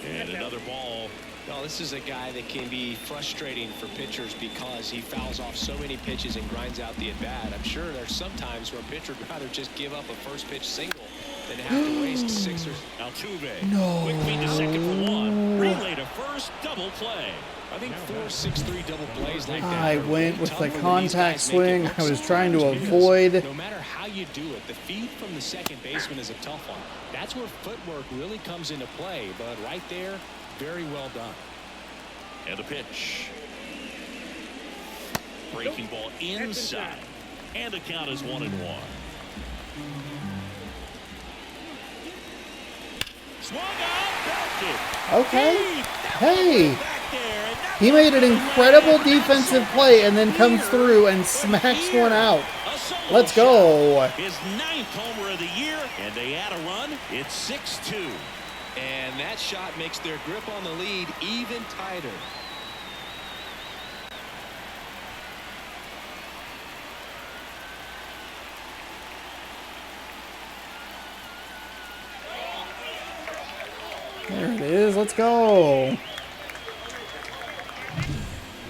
And another ball. Well, this is a guy that can be frustrating for pitchers because he fouls off so many pitches and grinds out the at-bat. I'm sure there's some times where a pitcher would rather just give up a first pitch single than have to waste 6 or... Altuve. No. Quick feed to second for 1. Relay to first. Double play. I think 4-6-3 double plays like that. I are went really with tough the when these contact guys make it swing. look I was so trying to hard because avoid. No matter how you do it, the feed from the second baseman is a tough one. That's where footwork really comes into play. But right there, very well done. And the pitch. Breaking ball inside. And the count is 1-1. Swung out, belted. Okay. Hey. He made an incredible defensive play and then comes through and smacks one out. Let's go. His 9th homer of the year, and they add a run. It's 6-2. And that shot makes their grip on the lead even tighter. There it is. Let's go.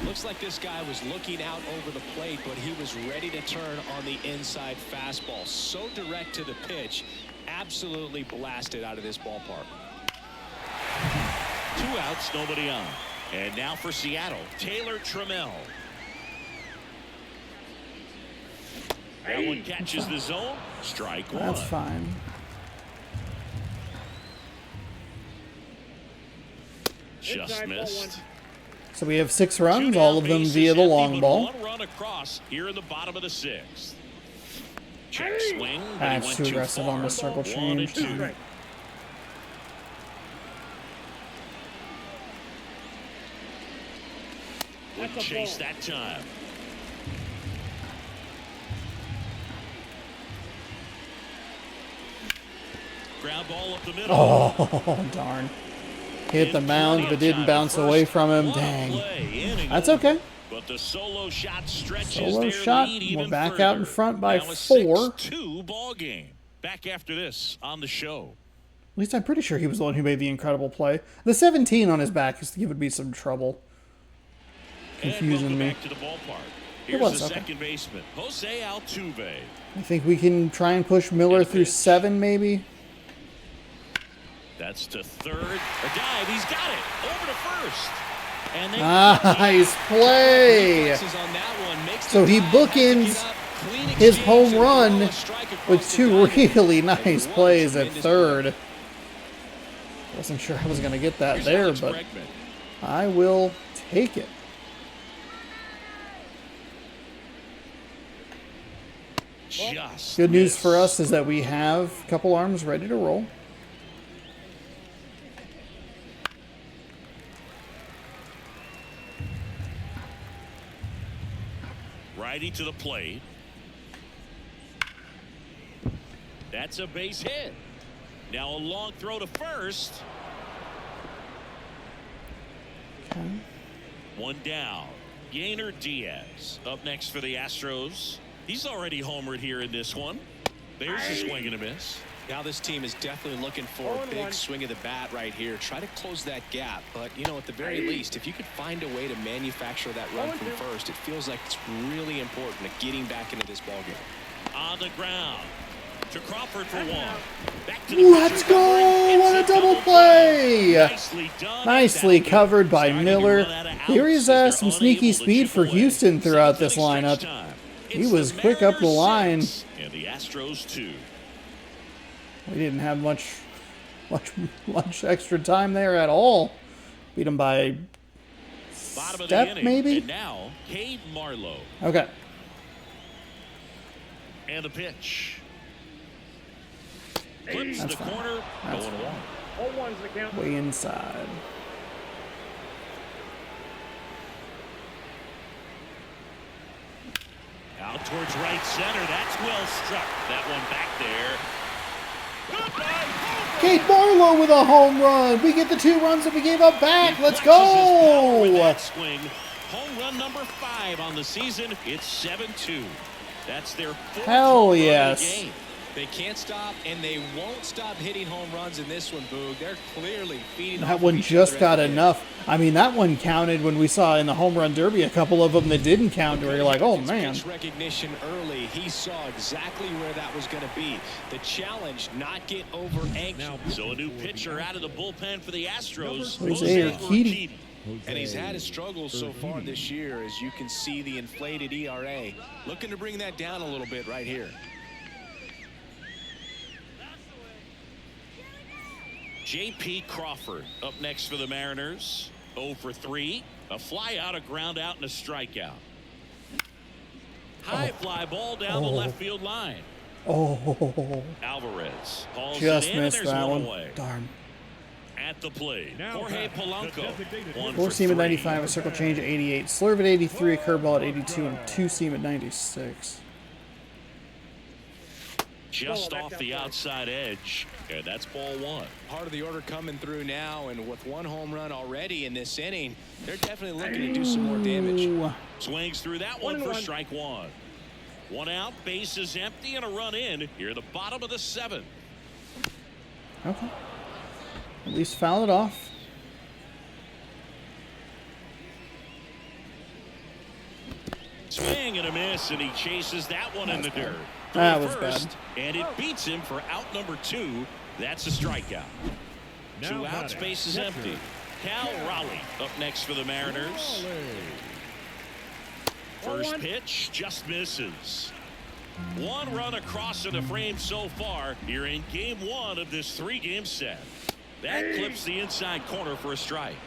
Looks like this guy was looking out over the plate, but he was ready to turn on the inside fastball. So direct to the pitch. Absolutely blasted out of this ballpark. 2 outs, nobody on. And now for Seattle, Taylor Trammell. That one catches the zone. Strike 1. That's fine. Just missed. So we have 6 runs, all of them via the long ball. 1 run across here in the bottom of the 6th. Check swing. But That's he went too too aggressive far. on the circle 1 change. and 2. Wouldn't chase that time. Ground ball up the middle. Oh, darn. Hit the mound, but didn't bounce away from him. Dang. That's okay. But the solo shot stretches Solo their shot. lead We're even back further. out in front by Now a 4. 6-2 ball game. Back after this on the show. At least I'm pretty sure he was the one who made the incredible play. The 17 on his back is giving me some trouble. Confusing and me. back to the ballpark. It Here's was the okay. second baseman, Jose Altuve. I think we can try and push Miller through 7, maybe. That's to third. A dive. He's got it. Over to first. And they Nice play. So he bookends his home run with 2 really nice plays at third. Wasn't sure I was going to get that there, but I will take it. Just Good news missed. for us is that we have a couple arms ready to roll. Righty to the plate. That's a base hit. Now a long throw to first. Okay. 1 down. Yainer Diaz up next for the Astros. He's already homered here in this one. There's a swing and a miss. Now this team is definitely looking for a big swing of the bat right here. Try to close that gap. But, you know, at the very least, if you could find a way to manufacture that run from first, it feels like it's really important to getting back into this ballgame. On the ground. To Crawford for 1. Back to the Let's pitcher. go! It's What a double play! Nicely done. Nicely That'll covered do. by Starting to Miller. run out of There outs is as some they're sneaky unable to speed chip for away. Houston throughout this Seventh inning lineup. stretch time. He It's was the quick up the Mariners line. 6 and the Astros 2. We didn't have much extra time there at all. Beat him by Bottom of the step, inning. maybe? And now Cade Marlowe. Okay. And the pitch. Flips the fine. corner. That's Going fine. 0-1's the count. Way inside. Out towards right center. That's well struck. That one back there. Kate Barlow with a home run. We get the 2 runs that we gave up back. Let's go. That swing. Home run number 5 on the season. It's 7-2. That's their 4th Hell home yes. run of the game. They can't stop, and they won't stop hitting home runs in this one, Boog. They're clearly feeding That off one of each just other got every day. enough. I mean, that one counted when we saw in the home run derby a couple of them that didn't count where you're like, oh, His man. pitch recognition early. He saw exactly where that was going to be. The challenge, not get over anxious. So a new pitcher out of the bullpen for the Astros. Jose Urquidy. And he's had his struggles so far this year, as you can see the inflated ERA. Looking to bring that down a little bit right here. J.P. Crawford up next for the Mariners. 0 for 3. A fly out, a ground out, and a strikeout. High fly ball down the left field line. Oh, Alvarez hauls just it in, missed and there's that one one. away. Darn. At the plate, Now Jorge batting, Polanco. the designated 1 4 for seam at 3. 95, a circle change at 88, slurve at 83, a curveball at 82, and 2 seam at 96. Just off the outside edge, and that's ball 1. Part of the order coming through now, and with 1 home run already in this inning, they're definitely looking to do some more damage. Ooh. Swings through that one for strike 1. 1 out, bases empty, and a run in. Here at the bottom of the 7th. Okay. At least foul it off. Swing and a miss, and he chases that one in the dirt. That was First, bad. and it beats him for out number 2. That's a strikeout. Now 2 outs, batting, bases catcher, empty. Cal Raleigh up next for the Mariners. First pitch just misses. 1 run across in the frame so far here in game 1 of this 3-game set. That clips the inside corner for a strike.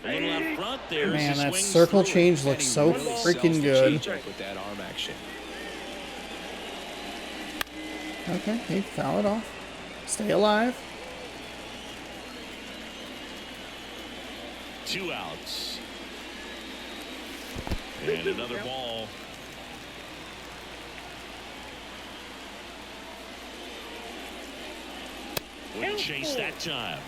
A little out front there. as Man, he that swings circle through it. change looks so Really sells freaking the good. changeup with that arm action. Okay, hey, foul it off. Stay alive. 2 outs. And another ball. Wouldn't chase that time.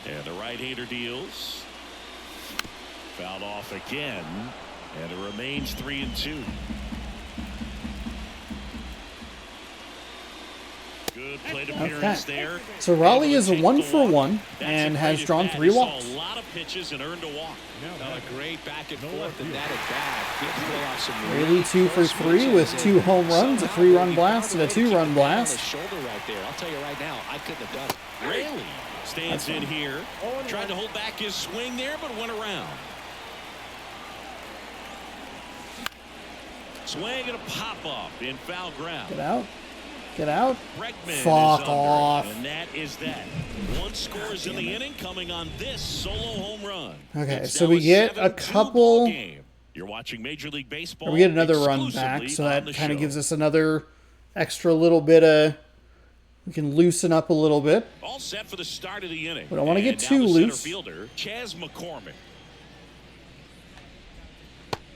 And the right-hander deals. Fouled off again. And it remains 3-2. Good plate appearance there. So Raleigh Able is to a take 1 the for walk. 1 That's and a has great drawn at bat. 3 He saw walks. a lot of pitches and earned a walk. A great back and forth in that at bat. He had to pull off some Raley 2 for 3 with 2 home runs, a 3-run blast, and a 2-run blast. Shoulder right there. I'll tell you right now, I couldn't have done it. Raley stands in here. Tried to hold back his swing there, but went around. Swing and a pop-up in foul ground. Get out. Get out. Bregman is Fuck under, off. and that is that. 1 scores in the inning coming on this solo home run. Okay, It's so now we get a 7-2 couple. ball game. You're watching Major League Baseball. Or we get another run back, exclusively so on that the kind of show. gives us another extra little bit of. We can loosen up a little bit. All set for the start of the inning. We don't wanna get And now too the center loose. Fielder, Chas McCormick.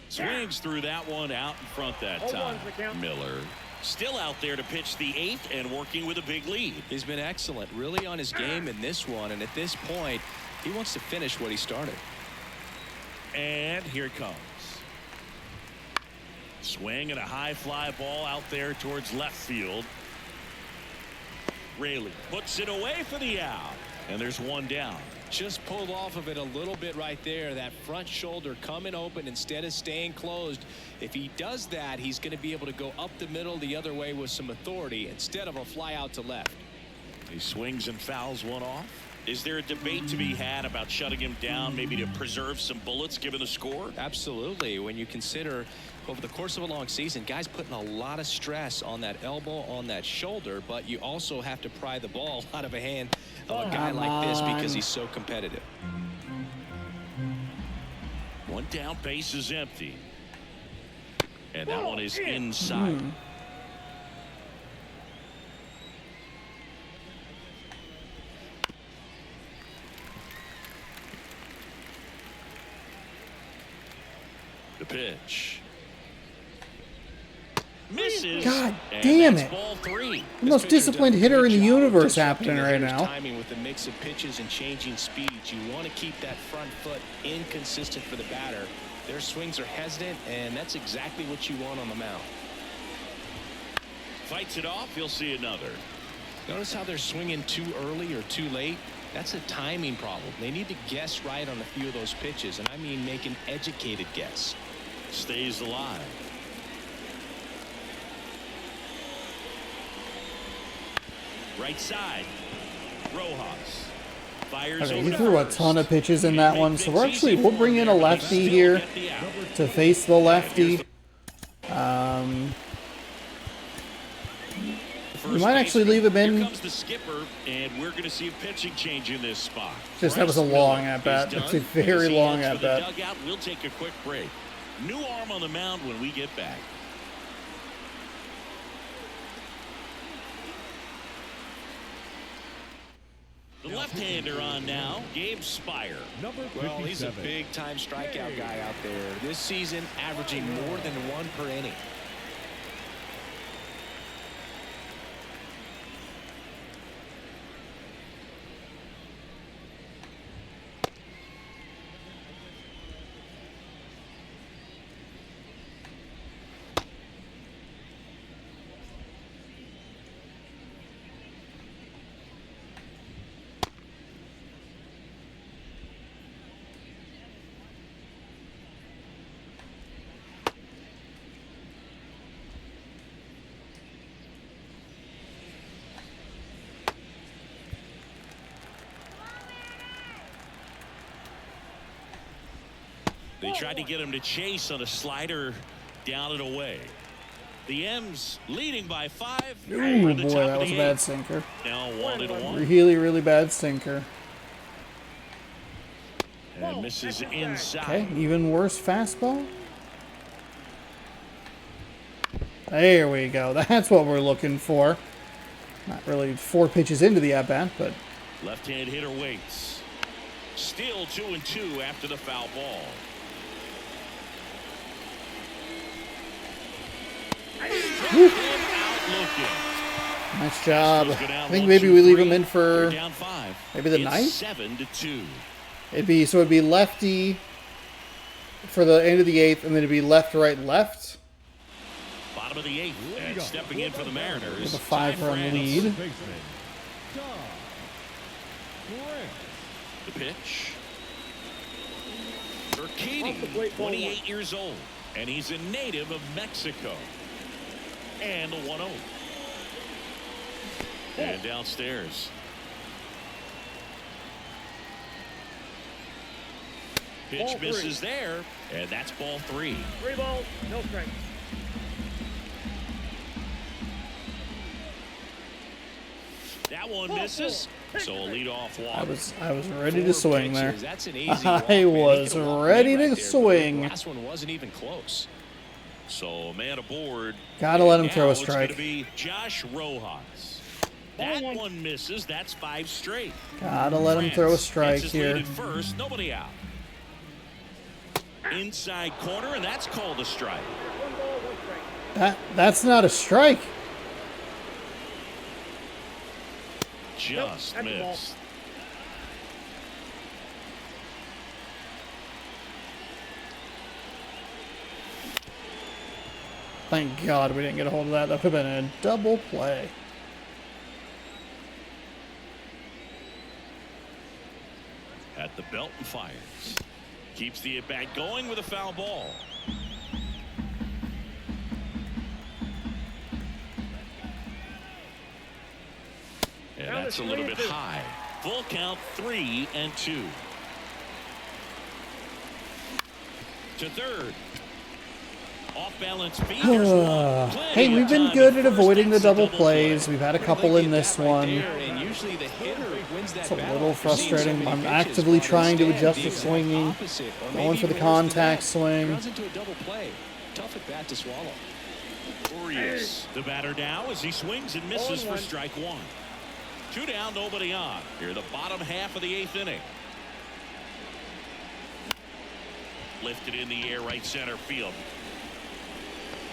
Swings through that one out in front that time. Miller still out there to pitch the 8th and working with a big lead. He's been excellent, really on his game in this one, and at this point, he wants to finish what he started. And here it comes. Swing and a high fly ball out there towards left field. Raley puts it away for the out. And there's 1 down. Just pulled off of it a little bit right there. That front shoulder coming open instead of staying closed. If he does that, he's going to be able to go up the middle the other way with some authority instead of a fly out to left. He swings and fouls 1 off. Is there a debate to be had about shutting him down, maybe to preserve some bullets given the score? Absolutely. When you consider over the course of a long season, guys putting a lot of stress on that elbow, on that shoulder, but you also have to pry the ball out of a hand of a guy like this because he's so competitive. 1 down, base is empty. And that one is inside. pitch. Misses. God and damn that's it. Ball 3. The most disciplined hitter in the universe Disrupting happening the right hitter's now. Timing with the mix of pitches and changing speeds. You want to keep that front foot inconsistent for the batter. Their swings are hesitant, and that's exactly what you want on the mound. Fights it off. He'll see another. Notice how they're swinging too early or too late. That's a timing problem. They need to guess right on a few of those pitches, and I mean make an educated guess. Stays alive. Right side. Rojas fires Okay, over he threw a first. ton of pitches in that one, so we'll bring in a lefty here to face the lefty. We might actually leave him in. Here comes the skipper, and we're going to see a pitching change in this spot. Just that was a long at bat. That's a very long at bat. Dugout. We'll take a quick break. New arm on the mound when we get back. The left-hander on now, Gabe Spire. Number 57. Well, he's a big-time strikeout guy out there. This season, averaging more than 1 per inning. They tried to get him to chase on a slider down and away. The M's leading by 5. Ooh, boy, that was a bad sinker. Now 1-1. Really, really bad sinker. And misses inside. Okay, even worse fastball. There we go. That's what we're looking for. Not really 4 pitches into the at-bat, but... Left-hand hitter waits. Still 2-2 after the foul ball. Whew. Out looking. Nice job. I think maybe we leave him in for Down 5. maybe the It's ninth? 7-2. It'd be lefty for the end of the 8th, and then it'd be left, right, left. Bottom of the 8th. And stepping in for the Mariners. With a 5-run Ty France. lead. Baseman. John Grant. The pitch. Off the Urquidy, plate, ball 28 years old, and he's a native of Mexico. And the 1-0. And downstairs. Pitch Ball 3. misses there, and that's ball 3. 3 balls, no strikes. That one misses, so a leadoff walk. I was ready to swing there. That's an easy walk, I man. He was could walk ready me to right there. swing. The last one wasn't even close. So man aboard. Gotta let him And throw a now it's strike. gonna be Josh Rojas. That one misses. That's 5 straight. Gotta let him throw a France strike gets his lead here. at first, nobody out. Inside corner, and that's called a strike. 1 ball, 1 strike. That's not a strike. Just that's the ball. missed. Thank God we didn't get a hold of that. That could have been a double play. At the belt and fires. Keeps the at-bat going with a foul ball. And Now that's a it's little bit 3-2. high. Full count, 3-2. To third. Off balance feet. Hey, we've been good at avoiding the double plays. We've had a couple in this one. And usually the hitter wins that It's a battle little after seeing so frustrating. many I'm pitches, actively while trying to instead, adjust the the exact swinging, opposite, or going maybe for the even worse than contact that, swing. runs into a double play. Tough at bat to swallow. Urias, the batter now as he swings and misses for 0-1. strike 1. 2 down, nobody on. Here, the bottom half of the 8th inning. Lifted in the air, right center field.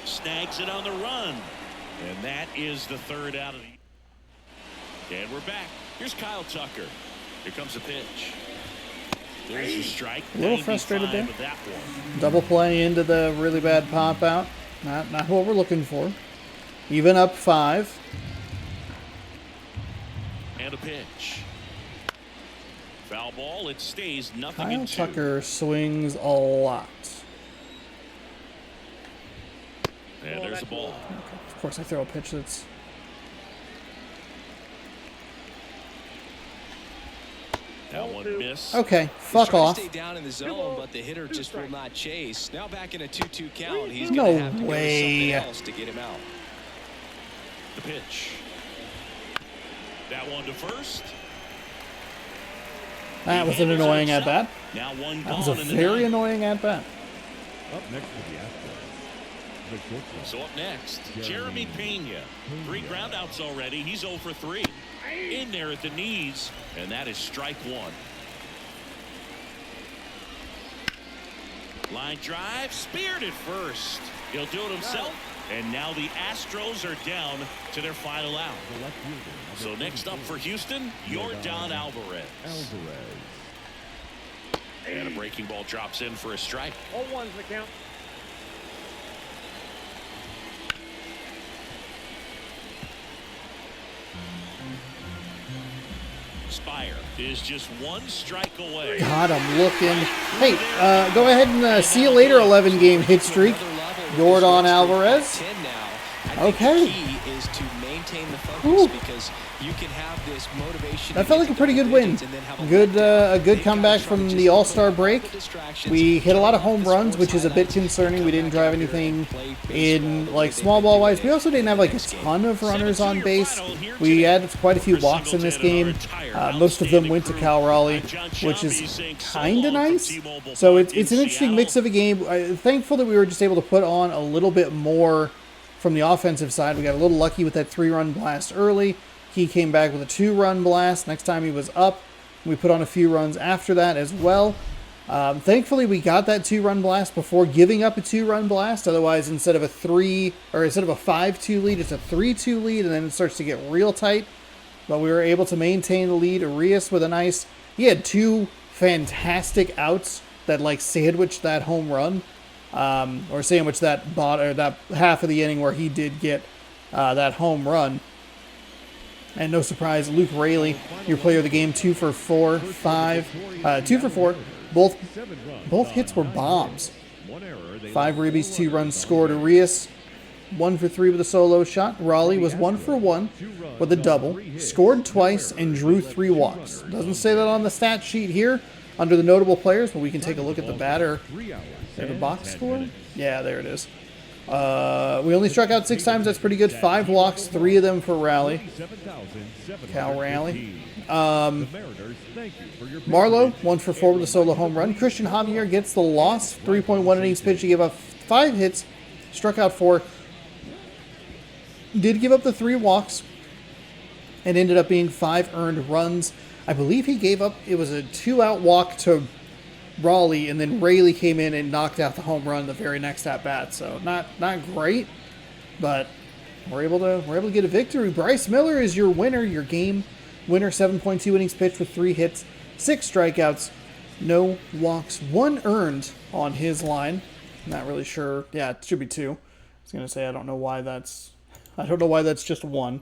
Snags it on the run. And that is the third out of the... And we're back. Here's Kyle Tucker. Here comes a pitch. There's a strike. A little frustrated there. With that one. Double play into the really bad pop out. Not what we're looking for. Even up 5. And a pitch. Foul ball. It stays nothing Kyle in 2. Tucker swings a lot. And there's the ball. Okay. Of course, I throw a pitch that's... That one missed. Okay, fuck off. Stay down in the zone, but the hitter just will not chase. Now back in a 2-2 count. He's No going to have to go way. something else to get him out. The pitch. That one to first. That was an annoying at bat. Now one That was a gone in the very ninth. annoying at bat. Up next for the Astros, the shortstop. So up next, Jeremy Pena. 3 groundouts already. He's 0 for 3. In there at the knees, and that is strike 1. Line drive, speared at first. He'll do it himself. And now the Astros are down to their final out. The left fielder, So next up for Houston, Yordan Alvarez. Alvarez. And a breaking ball drops in for a strike. 0-1's the count. Spire is just 1 strike away. God, I'm looking. Hey, go ahead and see you later, 11-game hit streak. Yordan Alvarez. Okay. The key is to maintain the focus because you can have this motivation. That felt like a pretty good win. A good comeback from the All-Star break. We hit a lot of home runs, which is a bit concerning. We didn't drive anything in like small ball wise. We also didn't have like a ton of runners on base. We had quite a few walks in this game. Most of them went to Cal Raleigh, which is kind of nice. So it's an interesting mix of a game. Thankful that we were just able to put on a little bit more from the offensive side. We got a little lucky with that 3-run blast early. He came back with a 2-run blast. Next time he was up, we put on a few runs after that as well. Thankfully, we got that 2-run blast before giving up a 2-run blast. Otherwise, instead of a 5-2 lead, it's a 3-2 lead, and then it starts to get real tight. But we were able to maintain the lead. Arias with a nice... He had 2 fantastic outs that like sandwiched that home run. Or sandwiched that that half of the inning where he did get that home run. And no surprise, Luke Raley, your player of the game, 2 for 4, 2 for 4. Both hits were bombs. 5 ribbies, 2 runs scored. Arias, 1 for 3 with a solo shot. Raleigh was 1 for 1 with a double. Scored twice and drew 3 walks. Doesn't say that on the stat sheet here under the notable players, but we can take a look at the batter. They have a box score? Yeah, there it is. We only struck out 6 times. That's pretty good. 5 walks, 3 of them for Raleigh. Cal Raleigh. Marlowe, 1 for 4 with a solo home run. Christian Javier gets the loss. 3.1 innings pitched. He gave up 5 hits, struck out 4. Did give up the 3 walks, and ended up being 5 earned runs. I believe he gave up, it was a 2-out walk to Raleigh, and then Raley came in and knocked out the home run the very next at bat. So not great, but we're able to get a victory. Bryce Miller is your winner, your game winner. 7.2 innings pitched with 3 hits, 6 strikeouts, no walks, 1 earned on his line. Not really sure. Yeah, it should be 2. I was gonna say I don't know why that's just 1.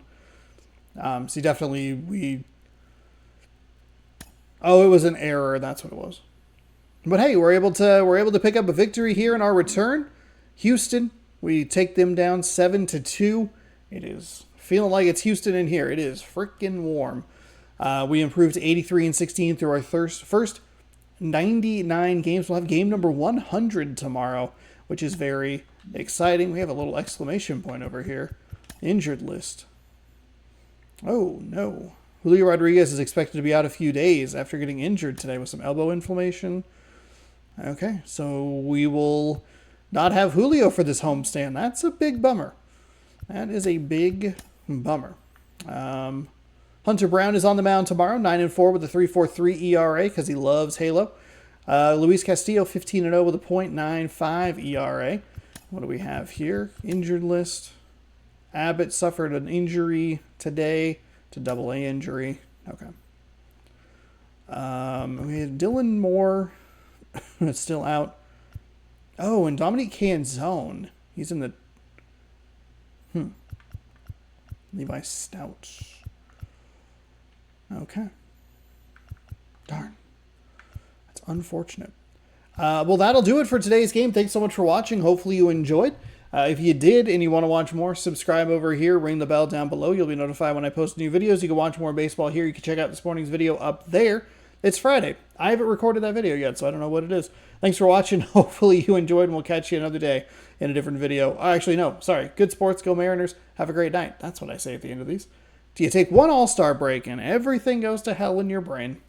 So definitely it was an error. That's what it was. But hey, we're able to pick up a victory here in our return. Houston, we take them down 7-2. It is feeling like it's Houston in here. It is freaking warm. We improved to 83-16 through our first 99 games. We'll have game number 100 tomorrow, which is very exciting. We have a little exclamation point over here. Injured list. Oh no. Julio Rodriguez is expected to be out a few days after getting injured today with some elbow inflammation. Okay, so we will not have Julio for this homestand. That's a big bummer. That is a big bummer. Hunter Brown is on the mound tomorrow, 9-4 with a 3.43 ERA because he loves Halo. Luis Castillo, 15-0 with a .95 ERA. What do we have here? Injured list. Abbott suffered an injury today. It's a AA injury. Okay. We have Dylan Moore. It's still out. Oh, and Dominique Canzone. He's in the... Levi Stout. Okay. Darn. That's unfortunate. Well, that'll do it for today's game. Thanks so much for watching. Hopefully you enjoyed. If you did and you want to watch more, subscribe over here. Ring the bell down below. You'll be notified when I post new videos. You can watch more baseball here. You can check out this morning's video up there. It's Friday. I haven't recorded that video yet, so I don't know what it is. Thanks for watching. Hopefully you enjoyed, and we'll catch you another day in a different video. Actually, no. Sorry. Good sports. Go Mariners. Have a great night. That's what I say at the end of these. Do you take one all-star break and everything goes to hell in your brain?